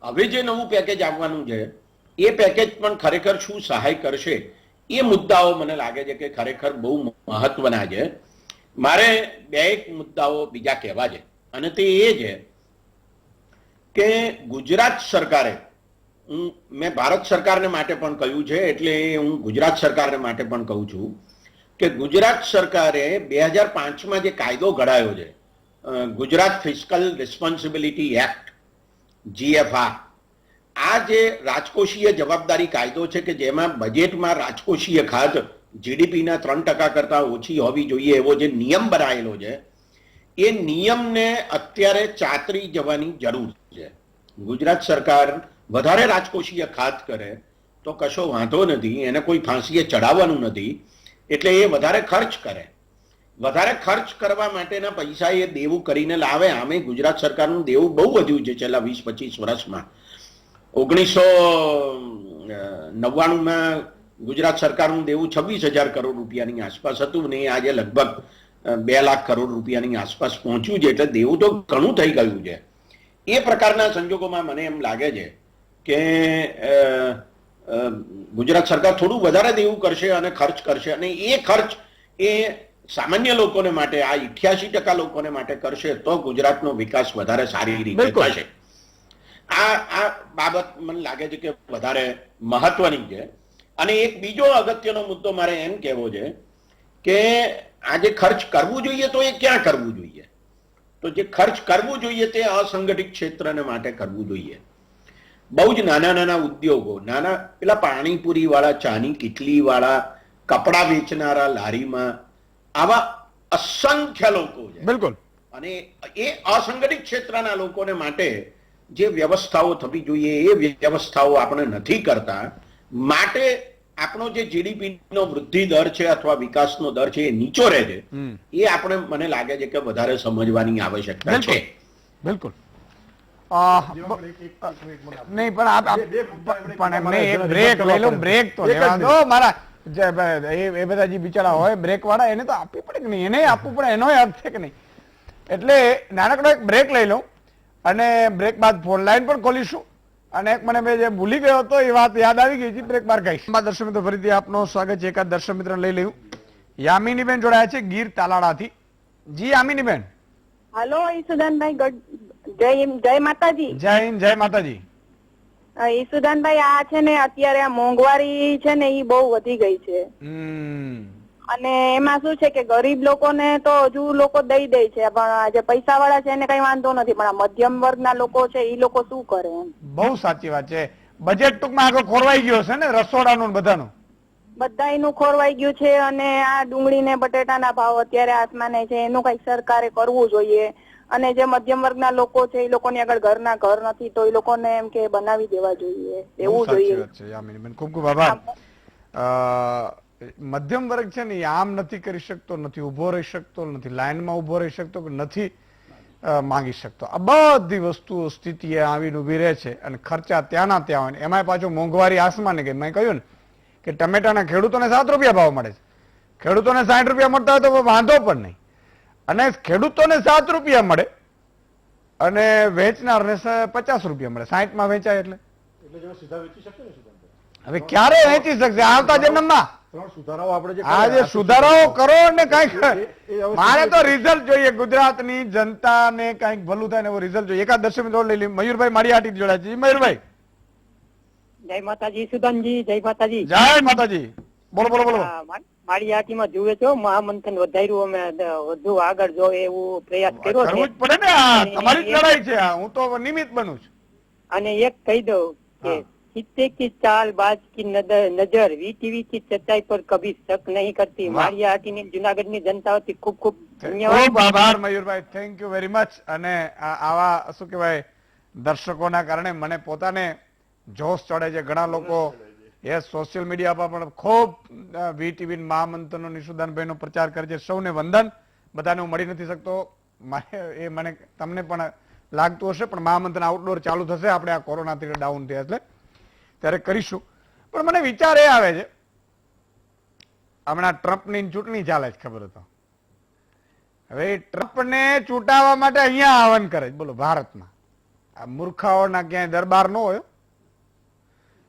S6: હવે જે નવું પેકેજ આવવાનું છે એ પેકેજ પણ ખરેખર શું સહાય કરશે એ મુદ્દાઓ મને લાગે છે કે ખરેખર બહુ મહત્વના છે. મારે 2 મુદ્દાઓ બીજા કહેવા છે અને તે એ છે કે ગુજરાત સરકારે, મેં ભારત સરકારને માટે પણ કહ્યું છે એટલે હું ગુજરાત સરકારને માટે પણ કહું છું કે ગુજરાત સરકારે 2005માં જે કાયદો ઘડાયો છે, Gujarat fiscal responsibility act GFR, આ જે રાજકોષીય જવાબદારી કાયદો છે કે જેમાં બજેટમાં રાજકોષીય ખાત GDPના 3% કરતા ઓછી હોવી જોઈએ એવો જે નિયમ બનાવેલો છે, એ નિયમને અત્યારે ચાતરી જવાની જરૂર છે. ગુજરાત સરકાર વધારે રાજકોષીય ખાત કરે તો કશો વાંધો નથી, એને કોઈ ફાંસીએ ચડાવવાનું નથી, એટલે એ વધારે ખર્ચ કરે. વધારે ખર્ચ કરવા માટેના પૈસા એ દેવું કરીને લાવે. આમે ગુજરાત સરકારનું દેવું બહુ વધ્યું છે છેલ્લા 20-25 વર્ષમાં. 1999માં ગુજરાત સરકારનું દેવું 26,000 કરોડ રૂપિયાની આસપાસ હતું ને આજે લગભગ 2 લાખ કરોડ રૂપિયાની આસપાસ પહોંચ્યું છે, એટલે દેવું તો ઘણું થઈ ગયું છે. એ પ્રકારના સંજોગોમાં મને એમ લાગે છે કે ગુજરાત સરકાર થોડું વધારે દેવું કરશે અને ખર્ચ કરશે, અને એ ખર્ચ એ સામાન્ય લોકોને માટે, આ 88% લોકોને માટે કરશે તો ગુજરાતનો વિકાસ વધારે સારી રીતે થશે. આ બાબત મને લાગે છે કે વધારે મહત્વની છે. અને એક બીજો અગત્યનો મુદ્દો મારે એમ કહેવો છે કે આજે ખર્ચ કરવું જોઈએ તો એ ક્યાં કરવું જોઈએ? તો જે ખર્ચ કરવું જોઈએ તે અસંગઠિત ક્ષેત્રને માટે કરવું જોઈએ. બહુ જ નાના નાના ઉદ્યોગો, નાના પેલા પાણીપુરી વાળા, ચાની કીટલી વાળા, કપડા વેચનારા લારીમાં, આવા અસંખ્ય લોકો છે.
S1: બિલકુલ.
S6: અને એ અસંગઠિત ક્ષેત્રના લોકોને માટે જે વ્યવસ્થાઓ થવી જોઈએ એ વ્યવસ્થાઓ આપણે નથી કરતા. માટે આપણો જે જીડીપી નો વૃદ્ધિ દર છે અથવા વિકાસનો દર છે એ નીચો રહે છે. એ આપણે, મને લાગે છે કે વધારે સમજવાની આવશ્યકતા છે.
S1: બિલકુલ. નહીં પણ એમને એક બ્રેક લઈ લો, બ્રેક તો લેવા દો મારા. એ બધા જે બિચારા હોય બ્રેક વાળા એને તો આપવી પડે કે નહીં, એને આપવું પડે, એનો અર્થ છે કે નહીં. એટલે નાનકડો એક બ્રેક લઈ લઉં અને બ્રેક બાદ ફોન લાઈન પણ ખોલીશું. અને એક મને જે ભૂલી ગયો હતો એ વાત યાદ આવી ગઈ છે, બ્રેક બાર કહીશ. દર્શક મિત્રો ફરીથી આપનું સ્વાગત છે. એકાદ દર્શક મિત્ર લઈ લેવું. યામિનીબેન જોડાયા છે ગીર તાલાળાથી. જી યામિનીબેન.
S7: હલો ઈસુદાનભાઈ, જય માતાજી.
S1: જય હિન્દ, જય માતાજી.
S7: ઈસુદાનભાઈ, આ છે ને અત્યારે આ મોંઘવારી છે ને એ બહુ વધી ગઈ છે, અને એમાં શું છે કે ગરીબ લોકોને તો હજુ લોકો દઈ દે છે, પણ જે પૈસા વાળા છે એને કઈ વાંધો નથી, પણ આ મધ્યમ વર્ગના લોકો છે એ લોકો શું કરે એમ.
S1: બહુ સાચી વાત છે. બજેટ ટૂંકમાં આગળ ખોરવાઈ ગયો છે ને, રસોડાનું બધાનું
S7: બધાયનું ખોરવાઈ ગયું છે. અને આ ડુંગળી ને બટેટાના ભાવ અત્યારે આસમાને છે, એનું કઈક સરકારે કરવું જોઈએ. અને જે મધ્યમ વર્ગના લોકો છે એ લોકોની આગળ ઘરના ઘર નથી તો એ લોકોને એમ કે બનાવી દેવા જોઈએ, એવું જોઈએ.
S1: ખૂબ ખૂબ આભાર. મધ્યમ વર્ગ છે ને આમ નથી કરી શકતો, નથી ઉભો રહી શકતો, નથી લાઈનમાં ઉભો રહી શકતો, નથી માંગી શકતો. આ બધી વસ્તુઓ સ્થિતિએ આવીને ઉભી રહે છે અને ખર્ચા ત્યાંના ત્યાં હોય ને એમાંય પાછું મોંઘવારી આસમાને ગઈ. મેં કહ્યું ને કે ટમેટાના ખેડૂતોને 7 રૂપિયા ભાવ મળે છે, ખેડૂતોને 60 રૂપિયા મળતા હોય તો વાંધો પણ નહીં, અને ખેડૂતોને 7 રૂપિયા મળે અને વેચનારને 50 રૂપિયા મળે, 60માં વેચાય એટલે હવે ક્યારે વેચી શકશે આવતા જન્મમાં?
S5: સુધારાઓ આપણે જે
S1: આજે સુધારાઓ કરો ને કઈક મારે તો રિઝલ્ટ જોઈએ, ગુજરાતની જનતાને કઈક ભલું થાય ને એવો રિઝલ્ટ જોઈએ. એકાદ 10 મિનિટ લઈ લઈએ. મયુરભાઈ માળિયાટી જોડાય છે. મયુરભાઈ
S8: જય માતાજી સુદાનજી, જય માતાજી.
S1: જય માતાજી. બોલો બોલો બોલો.
S8: માળિયાટીમાં જુએ છો મહામંથન વધાર્યું, અમે વધુ આગળ જો એવું પ્રયાસ કર્યો છે.
S1: કરવું જ પડે ને, આ તમારી જ લડાઈ છે, હું તો નિમિત્ત બનું છું.
S8: અને એક કહી દઉં કે कित्ते की चाल बाज की नजर वीटीवी की सच्चाई पर कभी शक नहीं करती. मारियाहाटी ની જુનાગઢ ની જનતા વતી ખૂબ ખૂબ ધન્યવાદ.
S1: ખૂબ આભાર મયુરભાઈ, થેન્ક યુ વેરી મચ. અને આવા શું કહેવાય દર્શકોના કારણે મને પોતાને જોશ ચડે છે. ઘણા લોકો સોશિયલ મીડિયા પર પણ ખૂબ વીટીવી મહામંત્રનો નિશુદાનભાઈનો પ્રચાર કરે છે. સૌને વંદન. બધાને હું મળી નથી શકતો, એ મને તમને પણ લાગતું હશે, પણ મહામંત્રનો આઉટડોર ચાલુ થશે આપણે આ કોરોનાથી ડાઉન થયા એટલે ત્યારે કરીશું. પણ મને વિચાર એ આવે છે, હમણાં ટ્રમ્પની ચૂંટણી ચાલે છે, ખબર હતો? હવે ટ્રમ્પને ચૂંટાવવા માટે અહીંયા આહવાન કરે છે, બોલો ભારતમાં. આ મૂર્ખાઓના ક્યાંય દરબાર ન હોય,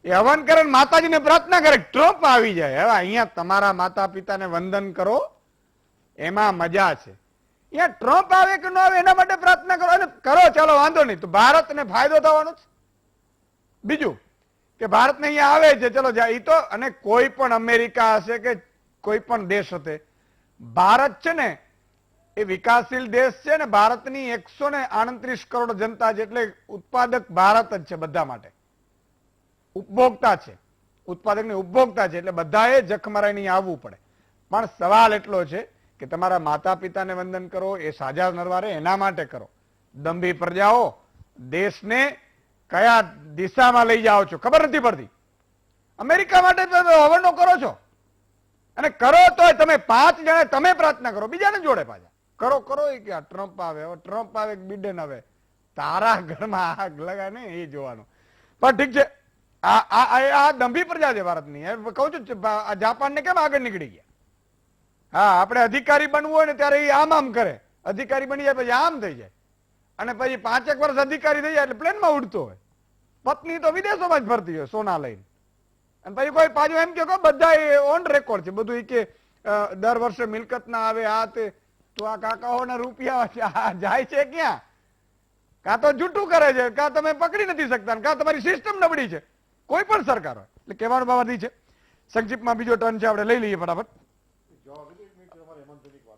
S1: એ હવન કરે ને માતાજીને પ્રાર્થના કરે ટ્રમ્પ આવી જાય. હવે અહીંયા તમારા માતા પિતાને વંદન કરો, એમાં મજા છે. અહીંયા ટ્રમ્પ આવે કે ન આવે એના માટે પ્રાર્થના કરો અને કરો, ચાલો વાંધો નહીં, તો ભારતને ફાયદો થવાનો છે. બીજું કે ભારતને અહીંયા આવે છે, ચલો જાય ઈ તો, અને કોઈ પણ અમેરિકા હશે કે કોઈ પણ દેશ હશે, ભારત છે ને એ વિકાસશીલ દેશ છે ને, ભારતની 129 કરોડ જનતા છે, એટલે ઉત્પાદક ભારત જ છે બધા માટે. ઉપભોક્તા છે, ઉત્પાદકની ઉપભોક્તા છે, એટલે બધાએ જખમરાઈને અહીં આવવું પડે. પણ સવાલ એટલો છે કે તમારા માતા પિતાને વંદન કરો, એ સાજા નરવારે એના માટે કરો. દંભી પ્રજાઓ દેશને કયા દિશામાં લઈ જાઓ છો ખબર નથી પડતી. અમેરિકા માટે હવનો કરો છો, અને કરો તો તમે 5 જણા તમે પ્રાર્થના કરો, બીજાને જોડે પાછા કરો કરો. એ કે ટ્રમ્પ આવે, હવે ટ્રમ્પ આવે કે બિડેન આવે, તારા ઘરમાં આગ લગાય ને એ જોવાનું. પણ ઠીક છે, આ દંભી પ્રજા છે ભારતની. કહું છું જાપાનને કેમ આગળ નીકળી ગયા. હા, આપણે અધિકારી બનવું હોય ને ત્યારે એ આમ કરે, અધિકારી બની જાય પછી આમ થઈ જાય, અને પછી 5 વર્ષ અધિકારી થઈ જાય એટલે પ્લેનમાં ઉડતો હોય. પત્ની તો વિદેશોમાં જ ફરતી હોય સોના લઈને, અને પછી કોઈ પાછું એમ કે બધા ઓન રેકોર્ડ છે બધું, કે દર વર્ષે મિલકત ના આવે આ તે. તો આ કાકાઓના રૂપિયા જાય છે ક્યાં? કાં તો જૂઠું કરે છે, કાં તમે પકડી નથી શકતા, કાં તમારી સિસ્ટમ નબળી છે. કોઈ પણ સરકાર હોય. એટલે કહેવાનો બાબત છે. સંક્ષિપ્તમાં બીજો ટર્ન છે, આપણે લઈ લઈએ ફટાફટ.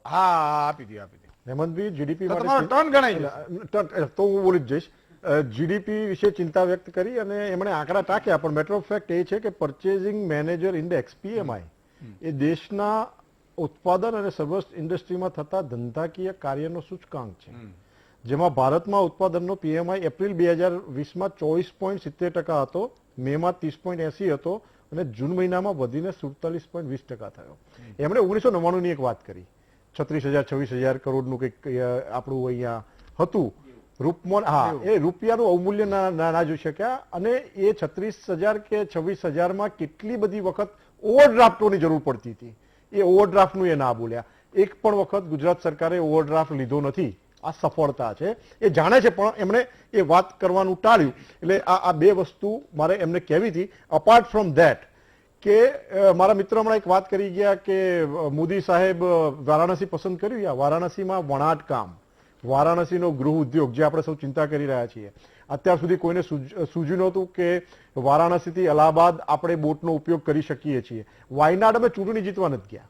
S1: હા, આપી દઈએ.
S5: હેમંતભાઈ, જીડીપી
S1: તમારો ટર્ન ગણાય
S5: તો હું બોલી જ જઈશ. જીડીપી વિશે ચિંતા વ્યક્ત કરી અને એમણે આંકડા ટાંક્યા, પણ મેટર ઓફ ફેક્ટ એ છે કે પરચેઝિંગ મેનેજર ઇન્ડેક્સ PMI એ દેશના ઉત્પાદન અને સર્વિસ ઇન્ડસ્ટ્રીમાં થતા ધંધાકીય કાર્યનો સૂચકાંક છે, જેમાં ભારતમાં ઉત્પાદનનો PMI એપ્રિલ 2020માં 24.70% હતો, મેમાં 30.80 હતો અને જૂન મહિનામાં વધીને 47.20% થયો. એમણે 1999ની એક વાત કરી, 36,000-26,000 કરોડનું કંઈક આપણું અહીંયા હતું રૂપમાં. હા, એ રૂપિયાનું અવમૂલ્ય ના જોઈ શક્યા, અને એ 36,000 કે 26,000માં કેટલી બધી વખત ઓવરડ્રાફ્ટોની જરૂર પડતી હતી, એ ઓવરડ્રાફ્ટનું એ ના બોલ્યા. એક પણ વખત ગુજરાત સરકારે ઓવરડ્રાફ્ટ લીધો નથી. આ સફળતા છે, એ જાણે છે, પણ એમણે એ વાત કરવાનું ટાળ્યું. એટલે આ બે વસ્તુ મારે એમને કહેવી હતી. અપાર્ટ ફ્રોમ ધેટ કે મારા મિત્ર હમણાં એક વાત કરી ગયા કે મોદી સાહેબ વારાણસી પસંદ કર્યું. વારાણસીમાં વણાટ કામ, વારાણસીનો ગૃહ ઉદ્યોગ જે આપણે સૌ ચિંતા કરી રહ્યા છીએ, અત્યાર સુધી કોઈને સૂઝ્યું નહોતું કે વારાણસીથી અલ્હાબાદ આપણે બોટનો ઉપયોગ કરી શકીએ છીએ. વાયનાડ અમે ચૂંટણી જીતવા નથી ગયા,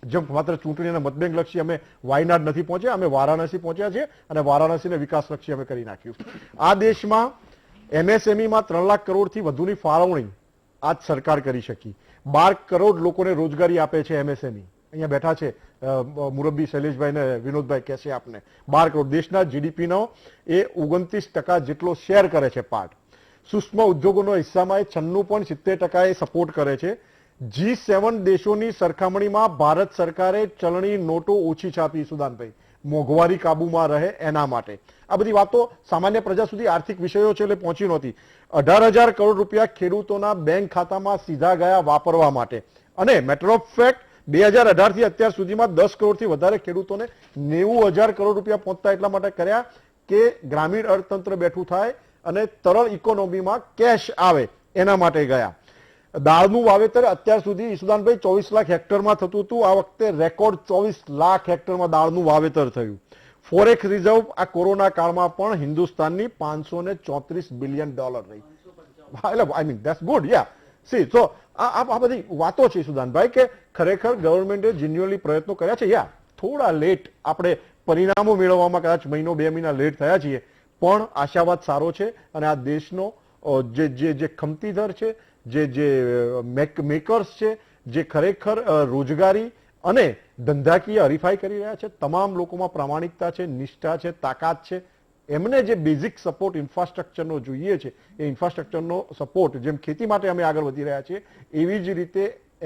S5: જેમ માત્ર ચૂંટણીના મતબેંક લક્ષી અમે વાયનાડ નથી પહોંચ્યા, અમે વારાણસી પહોંચ્યા છીએ અને વારાણસીને વિકાસ લક્ષી અમે કરી નાખ્યું. આ દેશમાં MSMEમાં 3 લાખ કરોડથી વધુની ફાળવણી આજ સરકાર કરી શકી. 12 કરોડ લોકોને રોજગારી આપે છે MSME. અહીંયા બેઠા છે મુરબ્બી શૈલેષભાઈ ને વિનોદભાઈ કહેશે આપને. 12 કરોડ દેશના GDPનો એ 29% જેટલો શેર કરે છે પાર્ટ. સૂક્ષ્મ ઉદ્યોગોનો હિસ્સામાં એ 96.70% એ સપોર્ટ કરે છે. G7 દેશોની સરખામણીમાં ભારત સરકારે ચલણી નોટો ઓછી છાપી. સુદાનભાઈ, મોંઘવારી કાબુમાં રહે એના માટે. આ બધી વાતો સામાન્ય પ્રજા સુધી આર્થિક વિષયો છે એટલે પહોંચી નહોતી. 18,000 કરોડ રૂપિયા ખેડૂતોના બેંક ખાતામાં સીધા ગયા વાપરવા માટે. અને મેટર ઓફ ફેક્ટ 2018 થી અત્યાર સુધીમાં 10 કરોડથી વધારે ખેડૂતોને 90,000 કરોડ રૂપિયા પહોંચતા એટલા માટે કર્યા કે ગ્રામીણ અર્થતંત્ર બેઠું થાય અને તરલ ઇકોનોમીમાં કેશ આવે એના માટે ગયા. દાળનું વાવેતર અત્યાર સુધી ઈસુદાનભાઈ 24 લાખ હેક્ટરમાં થતું હતું. આ વખતે રેકોર્ડ 24 લાખ હેક્ટરમાં દાળનું વાવેતર થયું. ફોરેક્સ રિઝર્વ આ કોરોના કાળમાં પણ હિન્દુસ્તાનની $534 બિલિયન રહી. એટલે I mean that's good. Yeah see so આ બધી વાતો છે ઈસુદાનભાઈ કે ખરેખર ગવર્મેન્ટે જેન્યુઅલી પ્રયત્નો કર્યા છે. યા થોડા લેટ આપણે પરિણામો મેળવવામાં કદાચ મહિનો 2 મહિના લેટ થયા છીએ, પણ આશાવાદ સારો છે. અને આ દેશનો જે ખમતી દર છે, જે મેકર્સ છે, જે ખરેખર રોજગારી અને ધંધાકીય હરીફાઈ કરી રહ્યા છે, તમામ લોકોમાં પ્રામાણિકતા છે, નિષ્ઠા છે, તાકાત છે. એમને જે બેઝિક સપોર્ટ ઇન્ફ્રાસ્ટ્રક્ચરનો જોઈએ છે એ ઇન્ફ્રાસ્ટ્રક્ચરનો સપોર્ટ જેમ ખેતી માટે અમે આગળ વધી રહ્યા છીએ એવી જ રીતે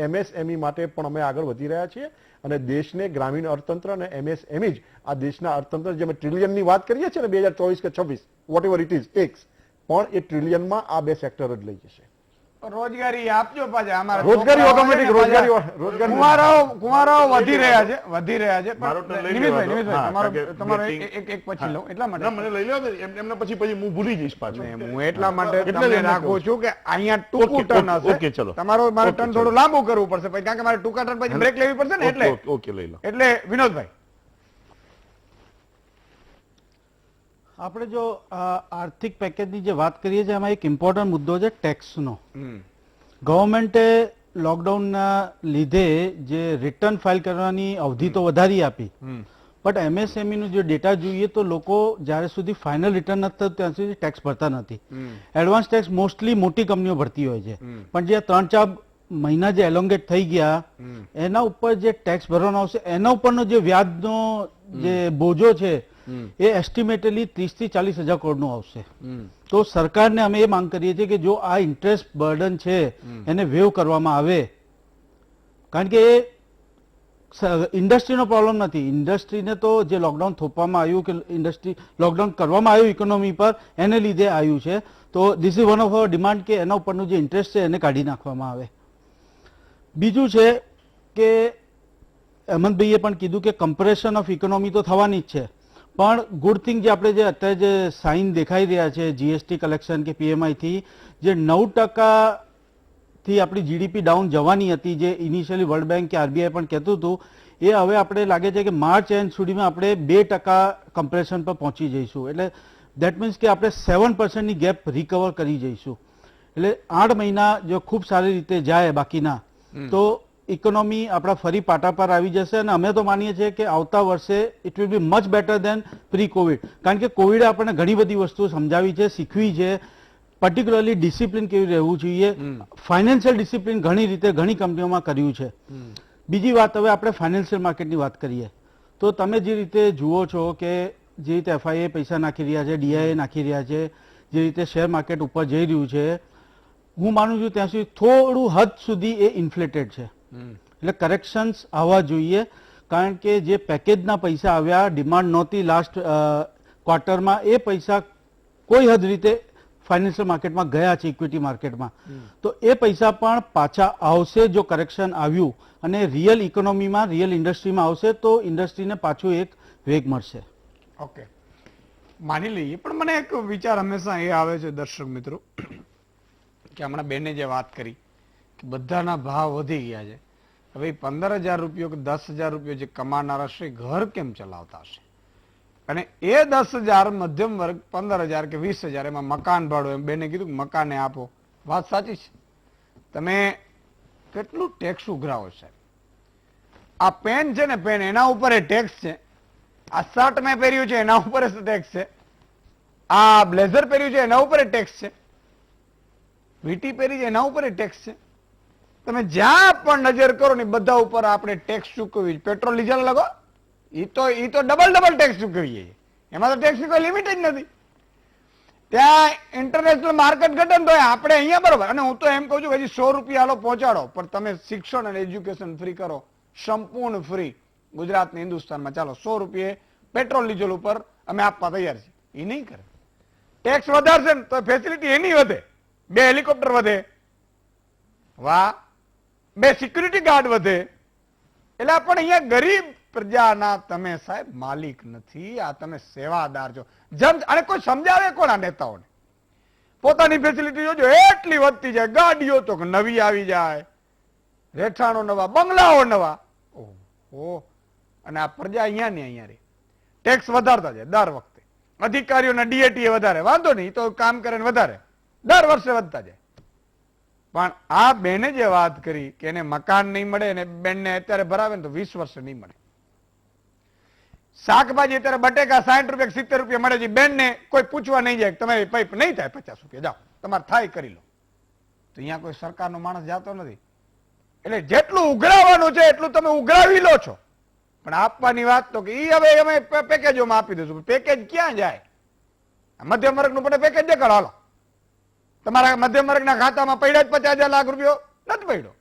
S5: MSME માટે પણ અમે આગળ વધી રહ્યા છીએ. અને દેશને ગ્રામીણ અર્થતંત્ર અને MSME જ આ દેશના અર્થતંત્ર જે અમે ટ્રિલિયનની વાત કરીએ છીએ ને 2024 કે 26 whatever it is X, પણ એ ટ્રિલિયનમાં આ બે સેક્ટર જ લઈ જશે.
S1: રોજગારી આપજો પાછા. અમારા
S5: રોજગારી ઓટોમેટિક
S1: કુંવારાઓ વધી રહ્યા છે
S4: મારો turn લઈ
S1: નિમિતભાઈ,
S4: લેવાનો. હા,
S1: તમારો
S4: કારણ કે
S1: તમારો
S4: બે
S1: એક પછી લઉં એટલા માટે
S4: ના, મને લઈ લો ને, એમને પછી હું ભૂલી જઈશ પાછું.
S1: હું એટલા માટે
S4: એટલે
S1: તમને
S4: એમને
S1: રાખું
S4: કહું
S1: છું કે અહીંયા ટૂંકું
S4: ઓકે,
S1: ટર્ન
S4: ઓકે,
S1: હશે.
S4: ચલો.
S1: તમારો મારે
S4: ઓકે,
S1: ટર્ન
S4: ચલો.
S1: થોડું લાંબુ કરવું પડશે પછી, કારણ કે મારે ટૂંકા ટર્ન પછી બ્રેક લેવી પડશે ને એટલે
S4: ઓકે લઈ લો.
S1: એટલે વિનોદભાઈ
S2: આપણે જો આર્થિક પેકેજની જે વાત કરીએ છીએ એમાં એક ઇમ્પોર્ટન્ટ મુદ્દો છે ટેક્સનો. ગવર્મેન્ટે લોકડાઉનના લીધે જે રિટર્ન ફાઇલ કરવાની અવધિ તો વધારી આપી, બટ MSME નું જે ડેટા જોઈએ તો લોકો જ્યારે સુધી ફાઇનલ રિટર્ન નથી થતું ત્યાં સુધી ટેક્સ ભરતા નથી. એડવાન્સ ટેક્સ મોસ્ટલી મોટી કંપનીઓ ભરતી હોય છે, પણ જે 3-4 મહિના જે એલોંગેટ થઈ ગયા એના ઉપર જે ટેક્સ ભરવાનો આવશે એના ઉપરનો જે વ્યાજનો જે બોજો છે એ એસ્ટિમેટલી 30 થી 40 હજાર કરોડનું આવશે. તો સરકારને અમે એ માંગ કરીએ છીએ કે જો આ ઇન્ટરેસ્ટ બર્ડન છે એને વેવ કરવામાં આવે, કારણ કે એ ઇન્ડસ્ટ્રીનો પ્રોબ્લેમ નથી. ઇન્ડસ્ટ્રીને તો જે લોકડાઉન થોપવામાં આવ્યું કે ઇન્ડસ્ટ્રી લોકડાઉન કરવામાં આવ્યું ઇકોનોમી પર એને લીધે આવ્યું છે. તો this is one of our demand કે એના ઉપરનું જે ઇન્ટરેસ્ટ છે એને કાઢી નાખવામાં આવે. બીજું છે કે હેમંતભાઈએ પણ કીધું કે કમ્પ્રેશન ઓફ ઇકોનોમી તો થવાની જ છે, પણ ગુડ થિંગ જે આપણે જે અત્યારે જે સાઇન દેખાઈ રહ્યા છે GST કલેક્શન કે PMI થી જે 9% થી આપણી GDP ડાઉન જવાની હતી, જે ઇનિશિયલી વર્લ્ડ બેંક કે RBI પણ કહેતું હતું, એ હવે આપણે લાગે છે કે માર્ચ એન્ડ સુધીમાં આપણે 2% કમ્પ્રેશન પર પહોંચી જઈશું. એટલે દેટ મીન્સ કે આપણે 7%ની ગેપ રિકવર કરી જઈશું. એટલે 8 મહિના જો ખૂબ સારી રીતે જાય બાકીના તો ઇકોનોમી આપણા ફરી પાટા પર આવી જશે. અને અમે તો માનીએ છીએ કે આવતા વર્ષે it will be much better than pre COVID, કારણ કે કોવિડે આપણને ઘણી બધી વસ્તુઓ સમજાવી છે, શીખવી છે. પર્ટિક્યુલરલી ડિસિપ્લિન કેવી રહેવું જોઈએ, ફાઇનાન્શિયલ ડિસિપ્લિન ઘણી રીતે ઘણી કંપનીઓમાં કર્યું છે. બીજી વાત, હવે આપણે ફાઇનાન્શિયલ માર્કેટની વાત કરીએ તો તમે જે રીતે જુઓ છો કે જે રીતે FIA પૈસા નાખી રહ્યા છે, DIA નાખી રહ્યા છે, જે રીતે શેર માર્કેટ ઉપર જઈ રહ્યું છે, હું માનું છું ત્યાં સુધી થોડું હદ સુધી એ ઇન્ફ્લેટેડ છે. એટલે કરેક્શન્સ આવવા જોઈએ, કારણ કે જે પેકેજના પૈસા આવ્યા, ડિમાન્ડ નહોતી લાસ્ટ ક્વાર્ટરમાં, એ પૈસા કોઈ હદ રીતે ફાઇનાન્શિયલ માર્કેટમાં ગયા છે, ઇક્વિટી માર્કેટમાં. તો એ પૈસા પણ પાછા આવશે જો કરેક્શન આવ્યું અને રિયલ ઇકોનોમીમાં, રિયલ ઇન્ડસ્ટ્રીમાં આવશે તો ઇન્ડસ્ટ્રીને પાછું એક વેગ મળશે.
S1: ઓકે, માની લઈએ. પણ મને એક વિચાર હંમેશા એ આવે છે દર્શક મિત્રો કે હમણાં બેને જે વાત કરી કે બધાના ભાવ વધી ગયા છે, હવે 15,000 રૂપિયો કે 10,000 રૂપિયો જે કમાનારા છે ઘર કેમ ચલાવતા હશે? અને એ 10,000 મધ્યમ વર્ગ 15,000 કે 20,000 એમાં મકાન ભાડું, એમ બેને કીધું કે મકાને આપો. વાત સાચી છે. તમે કેટલું ટેક્સ ઉઘરાવો સાહેબ? આ પેન છે ને, પેન એના ઉપર એ ટેક્સ છે. આ શર્ટ મેં પહેર્યું છે એના ઉપર ટેક્સ છે. આ બ્લેઝર પહેર્યું છે એના ઉપર ટેક્સ છે. વીટી પહેરી છે એના ઉપર ટેક્સ છે. તમે જ્યાં પણ નજર કરો ને બધા ઉપર આપણે ટેક્સ ચૂકવી. પેટ્રોલ ડીઝલ લગો, એ તો ડબલ ટેક્સ ચૂકવીએ. એમાં તો ટેક્સની કોઈ લિમિટ જ નથી. ત્યાં ઇન્ટરનેશનલ માર્કેટ ઘટે ને તો આપણે અહીંયા બરોબર. અને હું તો એમ કહું છું કે હજી 100 રૂપિયા હાલો પહોંચાડો, પણ તમે શિક્ષણ અને એજ્યુકેશન ફ્રી કરો, સંપૂર્ણ ફ્રી ગુજરાતને હિન્દુસ્તાનમાં. ચાલો 100 રૂપિયે પેટ્રોલ ડીઝલ ઉપર અમે આપવા તૈયાર છીએ. એ નહીં કરે. ટેક્સ વધારશે ને તો ફેસિલિટી એની વધે, 2 હેલિકોપ્ટર વધે, વાહ, 2 સિક્યુરિટી ગાર્ડ વધે. એટલે પણ અહીંયા ગરીબ પ્રજાના તમે સાહેબ માલિક નથી, આ તમે સેવાદાર છો. અને કોઈ સમજાવે કોણ આ નેતાઓને? પોતાની ફેસિલિટી જોજો એટલી વધતી જાય, ગાડીઓ તો નવી આવી જાય, રહેઠાણો નવા, બંગલાઓ નવા. ઓહો, અને આ પ્રજા અહીંયા ને અહીંયા રે, ટેક્સ વધારતા જાય દર વખતે. અધિકારીઓના ડીએટીએ વધારે, વાંધો નહીં, તો કામ કરે ને વધારે, દર વર્ષે વધતા જાય. પણ આ બેને જે વાત કરી કે એને મકાન નહીં મળે અને બેનને અત્યારે ભરાવે ને તો 20 વર્ષે નહીં મળે. શાકભાજી અત્યારે બટેકા 60 રૂપિયા 70 રૂપિયા મળે છે, બેનને કોઈ પૂછવા નહીં જાય તમારી પાઇપ નહીં થાય 50 રૂપિયા, જાઓ તમારે થાય કરી લો. તો અહીંયા કોઈ સરકારનો માણસ જાતો નથી. એટલે જેટલું ઉઘરાવવાનું છે એટલું તમે ઉઘરાવી લો છો, પણ આપવાની વાત તો કે ઈ હવે અમે પેકેજોમાં આપી દઈશું. પેકેજ ક્યાં જાય? મધ્યમ વર્ગનું પણ પેકેજ દેખાડો, હાલો. તમારા મધ્યમ વર્ગના ખાતામાં પડ્યા જ 50,000 લાખ રૂપિયો નથી પડ્યો.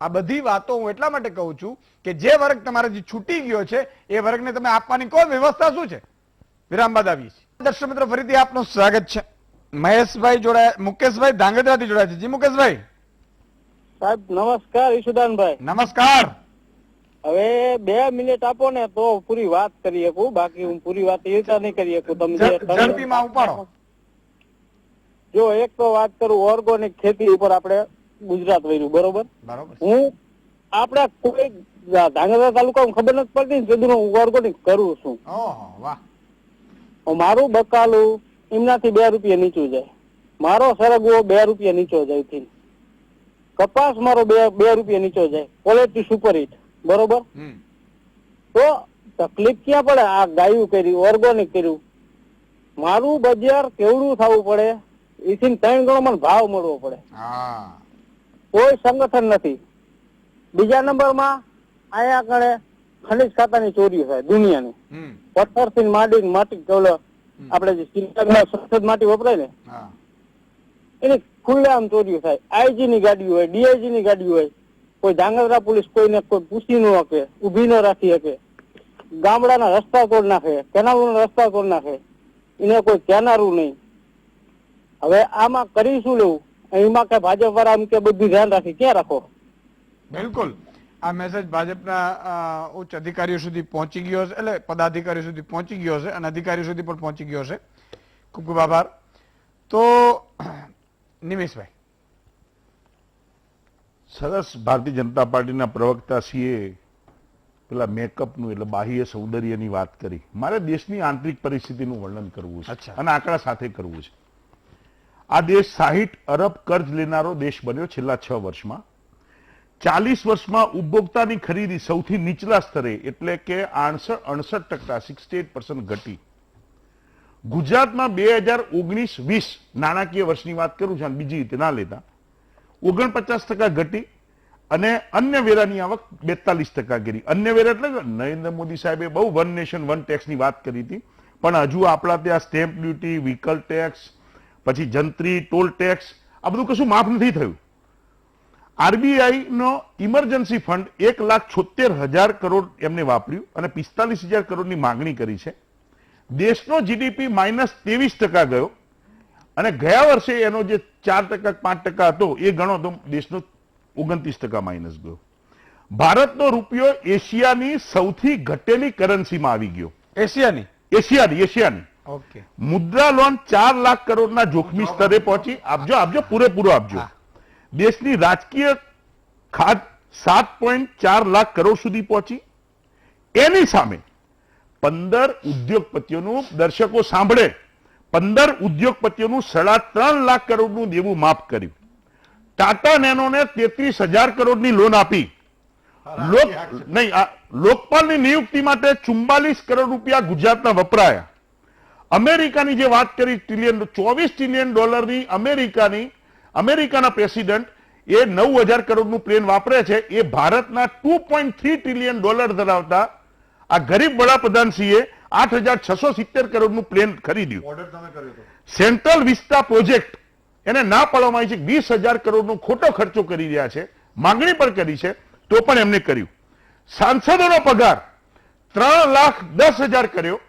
S1: આ બધી વાતો હું એટલા માટે કહું છું કે જે વર્ગ તમારા જે છૂટી ગયો છે એ વર્ગને તમે આપવાની કોઈ વ્યવસ્થા શું છે? વિરામ બાદ આવીએ છીએ. દર્શક મિત્રો, ફરીથી આપનું સ્વાગત છે. મહેશભાઈ જોડાયા, મુકેશભાઈ ધાંગધ્રાથી જોડાયા છે. જી મુકેશભાઈ.
S9: સાહેબ નમસ્કાર. ઈશુદાનભાઈ
S1: નમસ્કાર.
S9: હવે 2 મિનિટ આપો ને તો પૂરી વાત કરી શકું, બાકી હું પૂરી વાત એ રીતે નહીં કરી શકું. તમે
S1: ઝડપીમાં ઉપાડો.
S9: જો એક તો વાત કરું ઓર્ગોનિક ખેતી ઉપર, આપણે ગુજરાત વર્યું બરોબર. હું આપણે કોઈ ધાંગધ્રા તાલુકામાં ખબર નથી પડતી કીધું હું ઓર્ગોનિક કરું છું. મારું બકાલું એમનાથી 2 રૂપિયા નીચું જાય, મારો સરગવો 2 રૂપિયા નીચો જાય, કપાસ મારો 2 રૂપિયા નીચો જાય, ક્વોલિટી સુપર હિટ બરોબર. તો તકલીફ ક્યાં પડે? આ ગાયું કર્યું, ઓર્ગોનિક કર્યું, મારું બજાર કેવડું થવું પડે? એથી 3 ગણો મને ભાવ મળવો પડે. કોઈ સંગઠન નથી. બીજા નંબરમાં અહીંયા કણે ખનિજ ખાતાની ચોરીઓ થાય દુનિયાની. પથ્થરથી માંડીને માટી આપણે જે સંસદ માટી વપરાય ને એની ખુલ્લેઆમ ચોરીઓ થાય. આઈજી ની ગાડી હોય, ડીઆઈજી ની ગાડી હોય, કોઈ ધાંગધ્રા પોલીસ કોઈને કોઈ પૂછી ન શકે, ઉભી ન રાખી શકે. ગામડાના રસ્તા તોડ નાખે, કેનાલોના રસ્તા તોડ નાખે, એને કોઈ કહેનારું નહીં. હવે આમાં કરી શું લેવું? એમાં કઈ ભાજપ વાળા એમ કે બધું ધ્યાન રાખી ક્યાં રાખો?
S1: બિલકુલ. આ મેસેજ ભાજપના ઉચ્ચ અધિકારીઓ સુધી પહોંચી ગયો છે, એટલે પદાધિકારીઓ સુધી પહોંચી ગયો છે અને અધિકારીઓ સુધી પણ પહોંચી ગયો છે. ખૂબ ખૂબ આભાર. તો નિમેશભાઈ.
S4: સરસ. ભારતીય જનતા પાર્ટીના પ્રવક્તા સીએ પેલા મેકઅપનું એટલે બાહ્ય સૌંદર્યની વાત કરી. મારે દેશની આંતરિક પરિસ્થિતિનું વર્ણન કરવું છે અને આંકડા સાથે કરવું છે. આ દેશ 60 અરબ કર્જ લેનારો દેશ બન્યો છેલ્લા 6 વર્ષમાં. 40 વર્ષમાં ઉપભોક્તાની ખરીદી સૌથી નીચલા સ્તરે એટલે કે 68% 68% ઘટી. ગુજરાતમાં 2019-20 નાણાકીય વર્ષની વાત કરું છું, બીજી રીતે ના લેતા, 49% ઘટી અને અન્ય વેરાની આવક 42% કરી. અન્ય વેરા એટલે નરેન્દ્ર મોદી સાહેબે બહુ વન નેશન વન ટેક્સની વાત કરી હતી, પણ હજુ આપણા ત્યાં સ્ટેમ્પ ડ્યુટી, વ્હીકલ ટેક્સ, પછી જંત્રી, ટોલ ટેક્સ, આ બધું કશું માફ નથી થયું. આરબીઆઈ નો ઇમરજન્સી ફંડ 1,76,000 કરોડ એમને વાપર્યું અને 45,000 કરોડની માંગણી કરી છે. દેશનો જીડીપી -23% ગયો અને ગયા વર્ષે એનો જે 4% 5% હતો એ ગણો તો દેશનો 29% માઇનસ ગયો. ભારતનો રૂપિયો એશિયાની સૌથી ઘટેલી કરન્સીમાં આવી ગયો. એશિયાની
S1: ઓકે.
S4: મુદ્રા લોન 4 લાખ કરોડના જોખમી સ્તરે પહોંચી. આપજો પૂરેપૂરો આપજો. દેશની રાજકીય ખાત 7.4 લાખ કરોડ સુધી પહોંચી. એની સામે 15 ઉદ્યોગપતિઓનું, દર્શકો સાંભળે, 15 ઉદ્યોગપતિઓનું 3.5 લાખ કરોડનું દેવું માફ કર્યું. ટાટા નેનોને 33,000 કરોડની લોન આપી. લોકપાલની નિયુક્તિ માટે 44 કરોડ રૂપિયા ગુજરાતના વપરાયા. અમેરિકાની જે વાત કરી, $24 ટ્રિલિયન અમેરિકાના પ્રેસિડન્ટ એ 9,000 કરોડનું પ્લેન વાપરે છે. એ ભારતના $2.3 ટ્રિલિયન ધરાવતા આ ગરીબ વડાપ્રધાનશ્રીએ 8,670 કરોડનું પ્લેન ખરીદ્યું. સેન્ટ્રલ વિસ્ટા પ્રોજેક્ટ એને ના પાડવામાં આવી છે. 20,000 કરોડનો ખોટો ખર્ચો કરી રહ્યા છે. માંગણી પણ કરી છે તો પણ એમને કર્યું. સાંસદોનો પગાર 3,10,000 કર્યો.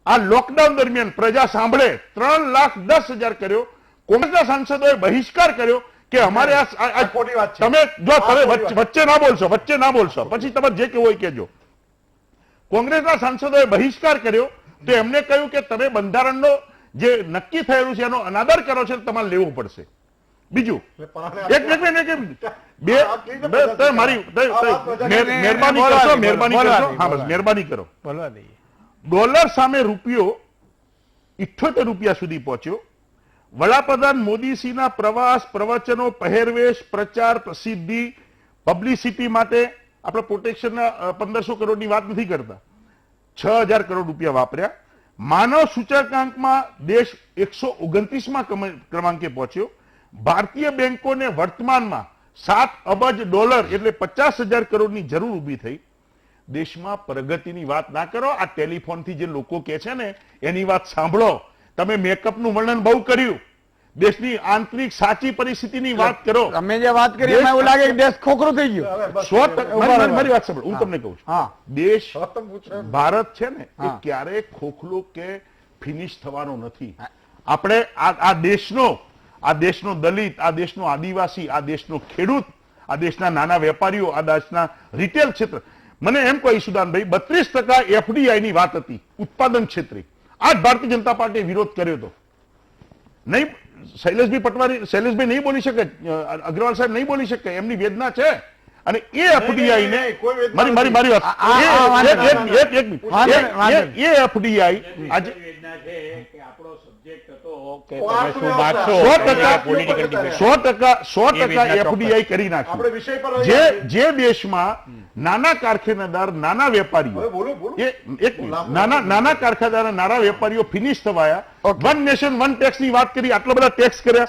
S4: આ લોકડાઉન દરમિયાન પ્રજા સાંભળે 3,10,000 કર્યો. કોંગ્રેસના સાંસદોએ બહિષ્કાર કર્યો કે અમારે આ
S5: ખોટી વાત છે.
S4: તમે જો તમે વચ્ચે ના બોલશો પછી તમારે જે કહેવું હોય કહેજો. કોંગ્રેસના સાંસદોએ બહિષ્કાર કર્યો તો એમને કહ્યું કે તમે બંધારણનો જે નક્કી થયેલું છે એનો અનાદર કરો છો તમારે લેવું પડશે. બીજું એક મિનિટ મહેરબાની કરો.
S1: બોલવા દઈએ.
S4: ડોલર સામે રૂપિયો 78 રૂપિયા સુધી પહોંચ્યો. વડાપ્રધાન મોદીજીના પ્રવાસ, પ્રવચનો, પહેરવેશ, પ્રચાર, પ્રસિદ્ધિ, પબ્લિસિટી માટે આપણે પ્રોટેક્શનના 1,500 કરોડની વાત નથી કરતા, 6,000 કરોડ રૂપિયા વાપર્યા. માનવ સૂચકાંકમાં દેશ 129માં ક્રમાંકે પહોંચ્યો. ભારતીય બેંકોને વર્તમાનમાં $7 અબજ એટલે 50,000 કરોડની જરૂર ઊભી થઈ. દેશમાં પ્રગતિની વાત ના કરો, આ ટેલિફોનથી જે લોકો કહે છે ને એની વાત સાંભળો. તમે મેકઅપનું વર્ણન બહુ કર્યું, દેશની આંતરિક સાચી પરિસ્થિતિની વાત કરો.
S1: તમે જે વાત કરી એમાં એવું લાગે કે દેશ ખોખરું થઈ ગયું.
S4: 100% મારી વાત સાંભળો, હું તમને કહું છું.
S1: હા.
S4: દેશ ભારત છે ને એ ક્યારેય ખોખલો કે ફિનિશ થવાનો નથી. આપણે આ દેશનો દલિત, આ દેશનો આદિવાસી, આ દેશનો ખેડૂત, આ દેશના નાના વેપારીઓ, આ દેશના રિટેલ ક્ષેત્ર, મને એમ કહો ઈશુદાનભાઈ 32% એફડીઆઈ ની વાત હતી ઉત્પાદન ક્ષેત્રે. આજ ભારતીય જનતા પાર્ટીએ વિરોધ કર્યો હતો. નહીં શૈલેષભાઈ નહીં બોલી શકે, અગ્રવાલ સાહેબ નહીં બોલી શકે, એમની વેદના છે. અને એ એફડીઆઈ ને મારી વાત એ એફડીઆઈ આજે 100% એફડીઆઈ કરી નાખ્યું. જે દેશમાં નાના કારખાનેદાર, નાના વેપારીઓ, નાના કારખાનેદાર, નાના વેપારીઓ ફિનિશ થવાયા. વન નેશન વન ટેક્સ ની વાત કરી, આટલા બધા ટેક્સ કર્યા.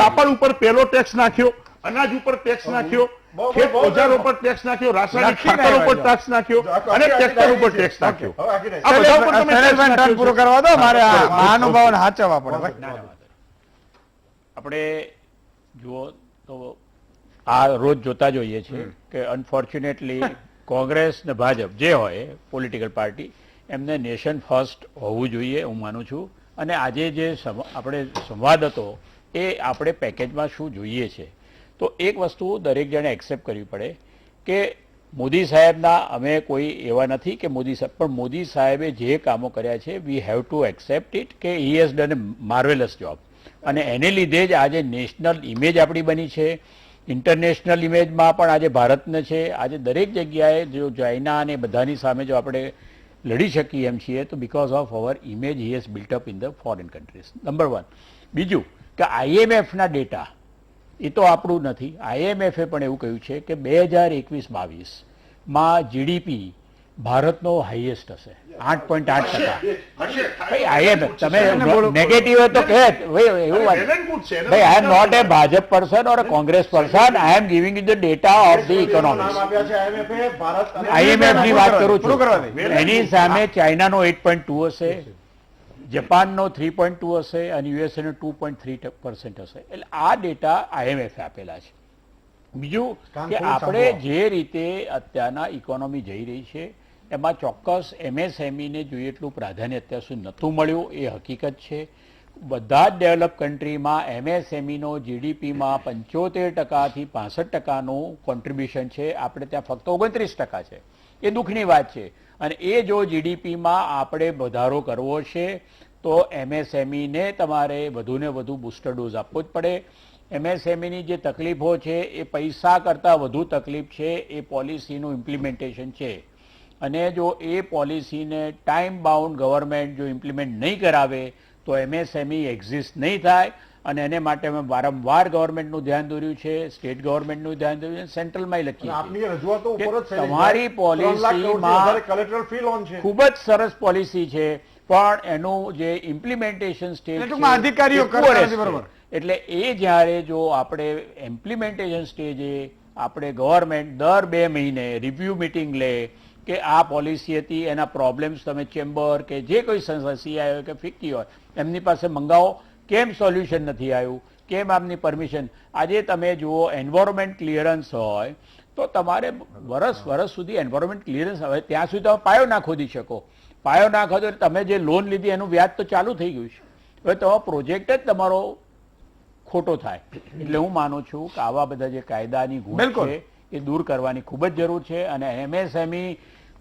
S4: કાપડ ઉપર પહેલો ટેક્સ નાખ્યો, અનાજ ઉપર ટેક્સ નાખ્યો, ખેત ઓજારો પર ટેક્સ નાખ્યો, રાસાયણિક ખાતર ઉપર ટેક્સ નાખ્યો અને ટ્રેક્ટર ઉપર ટેક્સ નાખ્યો. આ બધા ઉપર તમે ટેક્સ નાખ્યો.
S1: પૂરો કરવા દો, મારે આ મહાનુભાવોને હાચવવા પડે ભાઈ.
S3: આપણે જુઓ તો આ રોજ જોતા જોઈએ છે કે અનફોર્ચ્યુનેટલી કોંગ્રેસ ને ભાજપ જે હોય પોલિટિકલ પાર્ટી, એમને નેશન ફર્સ્ટ હોવું જોઈએ હું માનું છું. અને આજે જે આપણે સંવાદ હતો એ આપણે પેકેજમાં શું જોઈએ છે, તો એક વસ્તુ દરેક જણે એક્સેપ્ટ કરવી પડે કે મોદી સાહેબના અમે કોઈ એવા નથી કે મોદી સાહેબ, પણ મોદી સાહેબે જે કામો કર્યા છે we have to accept it કે he has done a marvellous job. અને એને લીધે જ આજે નેશનલ ઇમેજ આપણી બની છે, ઇન્ટરનેશનલ ઇમેજમાં પણ આજે ભારતને છે. આજે દરેક જગ્યાએ જો ચાઇના અને બધાની સામે જો આપણે લડી શકીએ એમ છીએ તો because of our image he has built up in the foreign countries. Number 1. બીજું કે IMFના ડેટા એ તો આપણું નથી. IMFએ પણ એવું કહ્યું છે કે 2021-22માં જીડીપી ભારતનો હાઈએસ્ટ હશે, 8.8%. IMF તમે નેગેટિવ તો કહે એવું વાત. ભાઈ I am not a Bhajap person or Congress person, I am giving you the data of the economics. IMF ની વાત કરું છું. એની સામે ચાઇનાનો 8.2 હશે, જપાનનો 3.2 હશે અને યુએસએનો 2.3% હશે. એટલે આ ડેટા IMF આપેલા છે. બીજું કે આપણે જે રીતે અત્યારના ઇકોનોમી જઈ રહી છે એમાં ચોક્કસ MSME ને જોઈએ એટલું પ્રાધાન્ય અત્યાર સુધી નહોતું મળ્યું, એ હકીકત છે. બધા જ ડેવલપ કન્ટ્રીમાં MSMEનો જીડીપીમાં 75%થી 65%નું કોન્ટ્રીબ્યુશન છે. આપણે ત્યાં ફક્ત 29% છે. એ દુઃખની વાત છે. અને એ જો જીડીપીમાં આપણે વધારો કરવો છે તો MSMEને તમારે વધુને વધુ બૂસ્ટર ડોઝ આપવો જ પડે. MSMEની જે તકલીફો છે એ પૈસા કરતાં વધુ તકલીફ છે એ પોલિસીનું ઇમ્પ્લિમેન્ટેશન છે. અને જો એ પોલિસીને ટાઈમ બાઉન્ડ ગવર્મેન્ટ જો ઇમ્પ્લિમેન્ટ નહીં કરાવે તો MSME એક્ઝિસ્ટ નહીં થાય. અને એને માટે અમે વારંવાર ગવર્મેન્ટનું ધ્યાન દોર્યું છે, સ્ટેટ ગવર્મેન્ટનું ધ્યાન દોર્યું છે, સેન્ટ્રલમાં લખીએ છીએ તમારી પોલિસીમાં ખૂબ જ સરસ પોલિસી છે પણ એનું જે ઇમ્પ્લિમેન્ટેશન સ્ટેજ
S1: અધિકારીઓ
S3: એટલે એ જ્યારે જો આપણે ઇમ્પ્લિમેન્ટેશન સ્ટેજે આપણે ગવર્મેન્ટ દર 2 મહિને રિવ્યુ મિટિંગ લે કે આ પોલિસી હતી, એના પ્રોબ્લેમ્સ તમે ચેમ્બર કે જે કોઈ સંસ્થા CI હોય કે ફિક્કી હોય એમની પાસે મંગાવો, કેમ સોલ્યુશન નથી આવ્યું, કેમ આમની પરમિશન. આજે તમે જુઓ એન્વાયરમેન્ટ ક્લિયરન્સ હોય તો તમારે વર્ષ સુધી એન્વાયરમેન્ટ ક્લિયરન્સ હવે ત્યાં સુધી તમે પાયો ના ખોદી શકો. પાયો ના ખોદો એટલે તમે જે લોન લીધી એનું વ્યાજ તો ચાલુ થઈ ગયું છે. હવે તમારો પ્રોજેક્ટ જ તમારો ખોટો થાય. એટલે હું માનું છું કે આવા બધા જે કાયદાની ભૂલ છે એ દૂર કરવાની ખૂબ જ જરૂર છે. અને MSME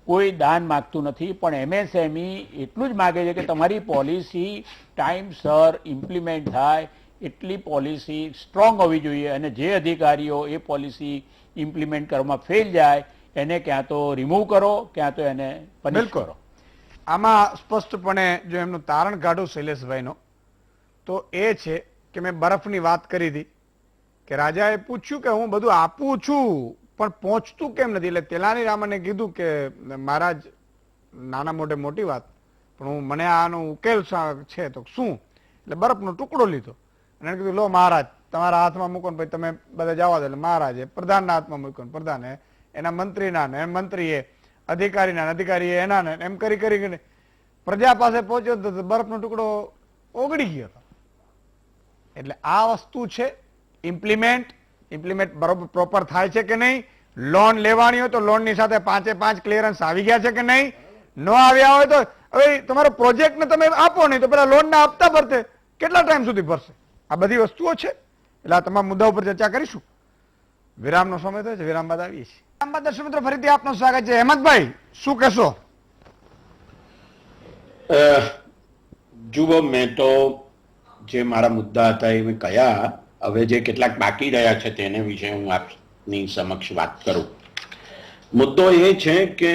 S3: કોઈ દાન માગતું નથી, પણ MSME એટલું જ માગે છે કે તમારી પોલિસી ટાઈમસર ઇમ્પ્લિમેન્ટ થાય એટલી પોલિસી સ્ટ્રોંગ હોવી જોઈએ. અને જે અધિકારીઓ એ પોલિસી ઇમ્પ્લિમેન્ટ કરવામાં ફેલ જાય એને ક્યાં તો રિમૂવ કરો, ક્યાં તો એને પનિશ કરો.
S1: આમાં સ્પષ્ટપણે જો એમનું તારણ કાઢું શૈલેષભાઈનો તો એ છે કે મેં બરફની વાત કરી હતી કે રાજાએ પૂછ્યું કે હું બધું આપું છું પણ પહોંચતું કેમ નથી. એટલે તેલાની રામને કીધું કે મહારાજ નાના મોટે મોટી વાત પણ મને આનો ઉકેલ છે તો શું. એટલે બરફનો ટુકડો લીધો અને એને કીધું લો મહારાજ તમારા હાથમાં મૂકો ને પછી તમે બધા જવા દો. એટલે મહારાજે પ્રધાનના હાથમાં મૂક્યો ને પ્રધાને એના મંત્રીના ને મંત્રીએ અધિકારીના અધિકારીએ એના ને એમ કરી કરીને પ્રજા પાસે પહોંચ્યો તો બરફનો ટુકડો ઓગળી ગયો હતો. એટલે આ વસ્તુ છે ઇમ્પ્લિમેન્ટ બરોબર પ્રોપર થાય છે કે નહીં. લોન લેવાની હોય તો લોનની સાથે 5 ક્લિયરન્સ આવી ગયા છે કે નહીં. ન આવ્યા હોય તો હવે તમારો પ્રોજેક્ટને તમે આપો નહીં તો પેલા લોનના હપ્તા ભરતે કેટલા ટાઈમ સુધી ભરશે. આ બધી વસ્તુઓ છે. એટલે આ તમામ મુદ્દા ઉપર ચર્ચા કરીશું. વિરામનો સમય થયો છે, વિરામ બાદ આવીએ છીએ. વિરામ બાદ દર્શક મિત્રો ફરીથી આપનું સ્વાગત છે. હેમંતભાઈ શું કહેશો?
S6: જુઓ, મેં તો જે મારા મુદ્દા હતા એ મેં કયા. હવે જે કેટલાક બાકી રહ્યા છે તેને વિશે હું આપની સમક્ષ વાત કરું. મુદ્દો એ છે કે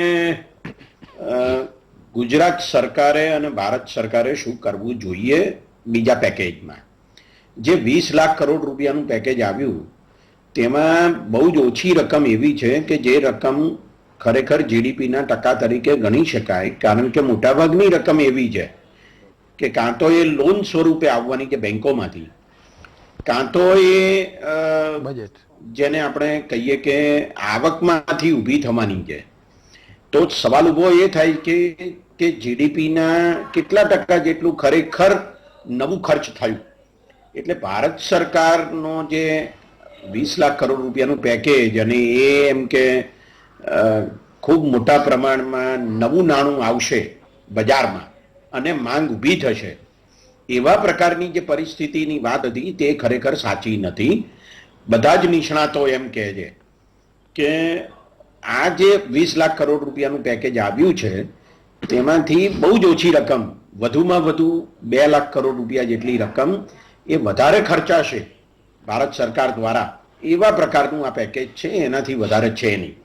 S6: ગુજરાત સરકારે અને ભારત સરકારે શું કરવું જોઈએ બીજા પેકેજમાં. જે 20 લાખ કરોડ રૂપિયાનું પેકેજ આવ્યું તેમાં બહુ જ ઓછી રકમ એવી છે કે જે રકમ ખરેખર જીડીપીના ટકા તરીકે ગણી શકાય. કારણ કે મોટાભાગની રકમ એવી છે કે કાં તો એ લોન સ્વરૂપે આવવાની છે બેંકોમાંથી, કાં તો એ
S1: બજેટ
S6: જેને આપણે કહીએ કે આવકમાંથી ઊભી થવાની છે. તો સવાલ ઉભો એ થાય કે જીડીપીના કેટલા ટકા જેટલું ખરેખર નવું ખર્ચ થયું. એટલે ભારત સરકારનો જે 20 લાખ કરોડ રૂપિયાનું પેકેજ અને એ એમ કે ખૂબ મોટા પ્રમાણમાં નવું નાણું આવશે બજારમાં અને માંગ ઊભી થશે એવા પ્રકારની જે પરિસ્થિતિની વાત હતી તે ખરેખર સાચી નથી. બધા જ નિષ્ણાતો એમ કહે છે કે આ જે 20 લાખ કરોડ રૂપિયાનું પેકેજ આવ્યું છે તેમાંથી બહુ જ ઓછી રકમ, વધુમાં વધુ 2 લાખ કરોડ રૂપિયા જેટલી રકમ એ વધારે ખર્ચાશે ભારત સરકાર દ્વારા. એવા પ્રકારનું આ પેકેજ છે, એનાથી વધારે છે નહીં.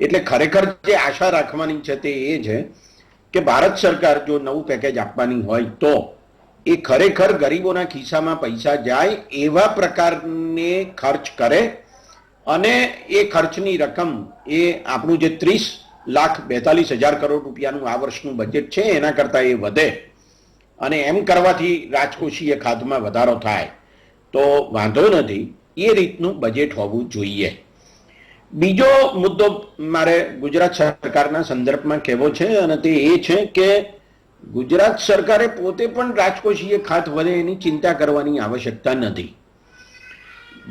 S6: એટલે ખરેખર જે આશા રાખવાની છે તે એ છે કે ભારત સરકાર જો નવું પેકેજ આપવાની હોય તો એ ખરેખર ગરીબોના ખિસ્સામાં પૈસા જાય એવા પ્રકારને ખર્ચ કરે અને એ ખર્ચની રકમ એ આપણું જે 30,42,000 કરોડ રૂપિયાનું આ વર્ષનું બજેટ છે એના કરતાં એ વધે. અને એમ કરવાથી રાજકોષીય ખાધમાં વધારો થાય તો વાંધો નથી. એ રીતનું બજેટ હોવું જોઈએ. બીજો મુદ્દો મારે ગુજરાત સરકારના સંદર્ભમાં કહેવો છે અને તે એ છે કે ગુજરાત સરકારે પોતે પણ રાજકોષીય ખાત વધે એની ચિંતા કરવાની આવશ્યકતા નથી.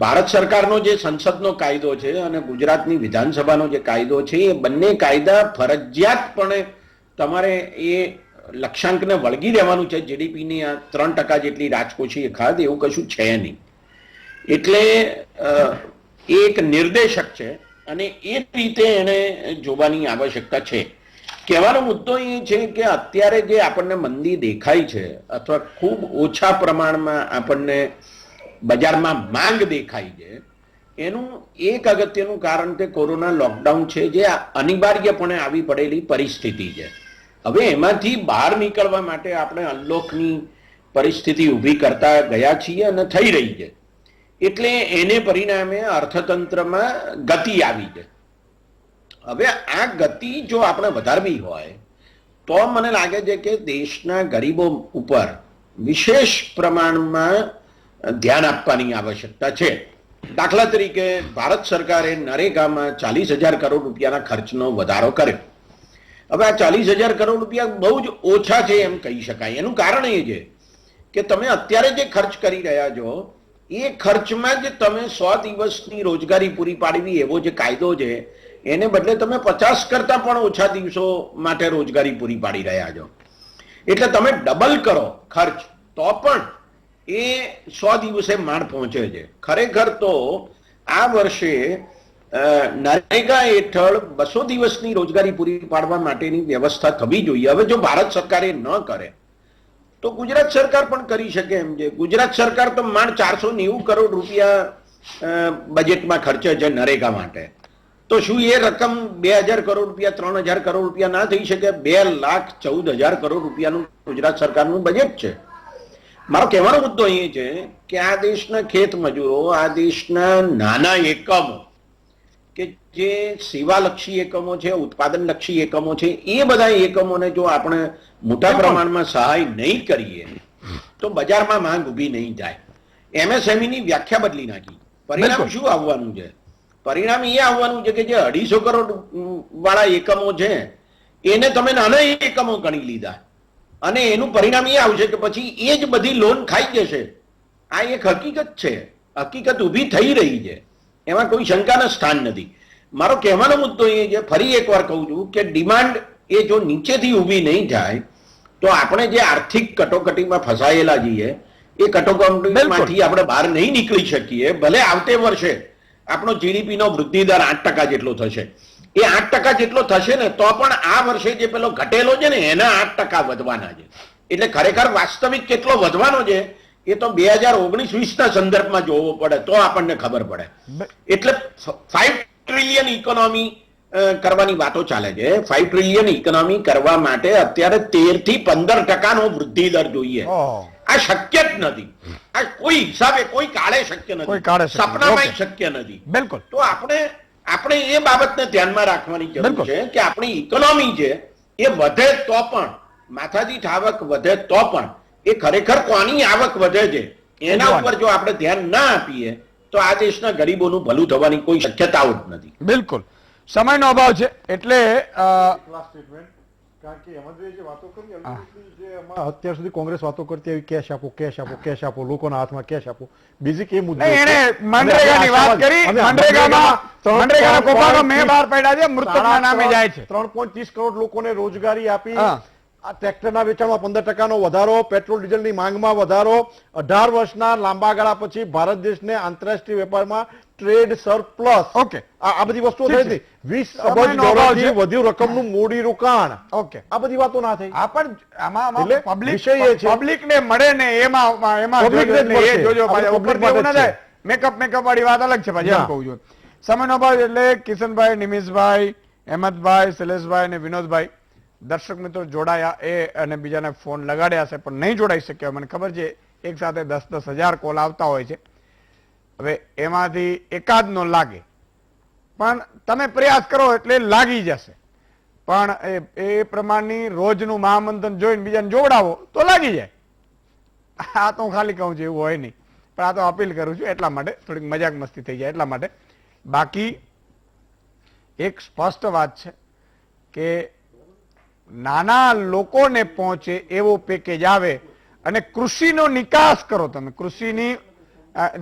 S6: ભારત સરકારનો જે સંસદનો કાયદો છે અને ગુજરાતની વિધાનસભાનો જે કાયદો છે એ બંને કાયદા ફરજિયાતપણે તમારે એ લક્ષ્યાંકને વળગી રહેવાનું છે. જીડીપીની 3% જેટલી રાજકોષીય ખાત એવું કશું છે નહીં. એટલે એ એક નિર્દેશક છે અને એ રીતે એને જોવાની આવશ્યકતા છે. કહેવાનો મુદ્દો એ છે કે અત્યારે જે આપણને મંદી દેખાય છે અથવા ખૂબ ઓછા પ્રમાણમાં આપણને બજારમાં માંગ દેખાય છે એનું એક અગત્યનું કારણ કે કોરોના લોકડાઉન છે જે અનિવાર્યપણે આવી પડેલી પરિસ્થિતિ છે. હવે એમાંથી બહાર નીકળવા માટે આપણે અનલોકની પરિસ્થિતિ ઊભી કરતા ગયા છીએ અને થઈ રહી છે. એટલે એને પરિણામે અર્થતંત્રમાં ગતિ આવી છે. હવે આ ગતિ જો આપણે વધારવી હોય તો મને લાગે છે કે દેશના ગરીબો ઉપર વિશેષ પ્રમાણમાં ધ્યાન આપવાની આવશ્યકતા છે. દાખલા તરીકે ભારત સરકારે નરેગામાં 40,000 કરોડ રૂપિયાના ખર્ચનો વધારો કર્યો. હવે આ 40,000 કરોડ રૂપિયા બહુ જ ઓછા છે એમ કહી શકાય. એનું કારણ એ છે કે તમે અત્યારે જે ખર્ચ કરી રહ્યા છો એ ખર્ચમાં જ તમે 100 દિવસની રોજગારી પૂરી પાડવી એવો જે કાયદો છે એને બદલે તમે 50 કરતા પણ ઓછા દિવસો માટે રોજગારી પૂરી પાડી રહ્યા છો. એટલે તમે ડબલ કરો ખર્ચ તો પણ એ 100 દિવસે માંડ પહોંચે છે. ખરેખર તો આ વર્ષે નરેગા હેઠળ 200 દિવસની રોજગારી પૂરી પાડવા માટેની વ્યવસ્થા થવી જોઈએ. હવે જો ભારત સરકારે ન કરે તો ગુજરાત સરકાર પણ કરી શકે એમ છે. ગુજરાત સરકાર તો માંડ 490 કરોડ રૂપિયા બજેટમાં ખર્ચે છે નરેગા માટે. તો શું એ રકમ 2000 કરોડ રૂપિયા 3000 કરોડ રૂપિયા ના થઈ શકે? 2,14,000 કરોડ રૂપિયાનું ગુજરાત સરકારનું બજેટ છે. મારો કહેવાનો મુદ્દો એ છે કે આ દેશના ખેત મજૂરો, આ દેશના નાના એકમો કે જે સેવાલક્ષી એકમો છે, ઉત્પાદનલક્ષી એકમો છે, એ બધા એકમોને જો આપણે મોટા પ્રમાણમાં સહાય નહીં કરીએ તો બજારમાં માંગ ઊભી નહીં થાય. MSME ની વ્યાખ્યા બદલી નાખી. પરિણામ શું આવવાનું છે? પરિણામ એ આવવાનું છે કે જે 250 કરોડ વાળા એકમો છે એને તમે નાના એકમો ગણી લીધા અને એનું પરિણામ એ આવશે કે પછી એ જ બધી લોન ખાઈ જશે. આ એક હકીકત છે, હકીકત ઊભી થઈ રહી છે, એમાં કોઈ શંકાના સ્થાન નથી. મારો કહેવાનો મુદ્દો એ છે, ફરી એકવાર કહું છું કે ડિમાન્ડ એ જો નીચેથી ઊભી નહીં થાય તો આપણે જે આર્થિક કટોકટીમાં ફસાયેલા છીએ એ કટોકટીમાંથી આપણે બહાર નહીં નીકળી શકીએ. ભલે આવતે વર્ષે આપણો GDP નો વૃદ્ધિ દર 8% જેટલો થશે, એ 8% જેટલો થશે ને તો પણ આ વર્ષે જે પેલો ઘટેલો છે ને એના 8% વધવાના છે. એટલે ખરેખર વાસ્તવિક કેટલો વધવાનો છે એ તો 2019-20 ના સંદર્ભમાં જોવો પડે તો આપણને ખબર પડે. એટલે 5 ટ્રિલિયન ઇકોનોમી કરવાની વાતો ચાલે છે. 5 ટ્રિલિયન ઇકોનોમી કરવા માટે અત્યારે 13 થી 15% વૃદ્ધિ દર જોઈએ. આ શક્ય જ નથી. આ કોઈ હિસાબે કોઈ કાળે શક્ય નથી, સપનામાં શક્ય નથી.
S1: બિલકુલ.
S6: તો આપણે એ બાબતને ધ્યાનમાં રાખવાની જરૂર છે કે આપણી ઇકોનોમી છે એ વધે તો પણ, માથાદીઠ આવક વધે તો પણ એ ખરેખર કોની આવક વધે છે એના ઉપર જો આપણે ધ્યાન ના આપીએ તો આ દેશના ગરીબોનું ભલું થવાની કોઈ શક્યતાઓ જ નથી.
S1: બિલકુલ. સમયનો અભાવ છે એટલે
S5: કારણ કે હેમંતભાઈ જે વાતો કરી જે અત્યાર સુધી કોંગ્રેસ વાતો કરતી આવી કેશ આપો, કેશ આપો, કેશ આપો, લોકોના હાથમાં કેશ આપો, બીજી કે મુદ્દો
S1: એને મનરેગાની વાત કરી. મનરેગાના કૌભાંડો મેં બહાર પાડ્યા છે, મૃતકના નામે જાય છે.
S5: 3.30 કરોડ લોકોને રોજગારી આપી, આ ટ્રેક્ટરના વેચાણમાં 15% નો વધારો, પેટ્રોલ ડીઝલની માંગમાં વધારો, 18 વર્ષના લાંબા ગાળા પછી ભારત દેશને આંતરરાષ્ટ્રીય વેપારમાં ટ્રેડ સરપ્લસ.
S1: ઓકે,
S5: આ બધી વસ્તુઓ થઈ હતી. 20 અબજ ડોલરથી વધુ રકમનું મૂડી રોકાણ.
S1: ઓકે,
S5: આ બધી વાતો ના થઈ.
S1: આ પણ આમાં
S5: પબ્લિક
S1: પબ્લિકને મળે ને એમાં જોજો મેકઅપ વાળી વાત અલગ છે. પાછી એમ કહું છું સમયનો અભાવ એટલે કિશનભાઈ, નિમિષભાઈ, હેમંતભાઈ, શૈલેષભાઈ અને વિનોદભાઈ દર્શક મિત્રો જોડાયા એ અને બીજાને ફોન લગાડ્યા છે પણ નહીં જોડાઈ શક્યા. મને ખબર છે એક સાથે 10-10 હજાર કોલ આવતા હોય છે. હવે એમાંથી એકાદ નો લાગે પણ તમે પ્રયાસ કરો એટલે લાગી જશે. પણ એ પ્રમાણની રોજનું મહામંથન જોઈને બીજાને જોવડાવો તો લાગી જાય. આ તો હું ખાલી કહું છું, એવું હોય નહીં. પણ આ તો અપીલ કરું છું એટલા માટે, થોડીક મજાક મસ્તી થઈ જાય એટલા માટે. બાકી એક સ્પષ્ટ વાત છે કે નાના લોકોને પહોંચે એવો પેકેજ આવે અને કૃષિનો નિકાસ કરો. તમે કૃષિની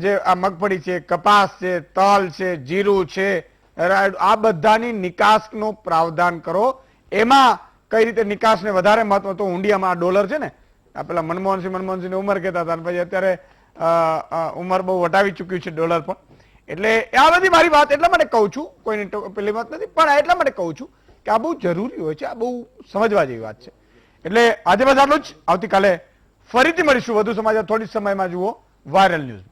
S1: જે આ મગફળી છે, કપાસ છે, તલ છે, જીરું છે, આ બધાની નિકાસનો પ્રાવધાન કરો. એમાં કઈ રીતે નિકાસને વધારે મહત્વ, તો ઊંડિયામાં ડોલર છે ને, આ પેલા મનમોહનસિંહની ઉંમર કહેતા હતા, પછી અત્યારે ઉંમર બહુ વટાવી ચૂક્યું છે ડોલર પણ. એટલે આ બધી મારી વાત એટલા માટે કહું છું, કોઈની પેલી વાત નથી, પણ એટલા માટે કહું છું કે આ બહુ જરૂરી હોય છે, આ બહુ સમજવા જેવી વાત છે. એટલે આજે બસ આટલું જ. આવતીકાલે ફરીથી મળીશું વધુ સમાચાર થોડી સમયમાં. જુઓ વાયરલ ન્યૂઝ.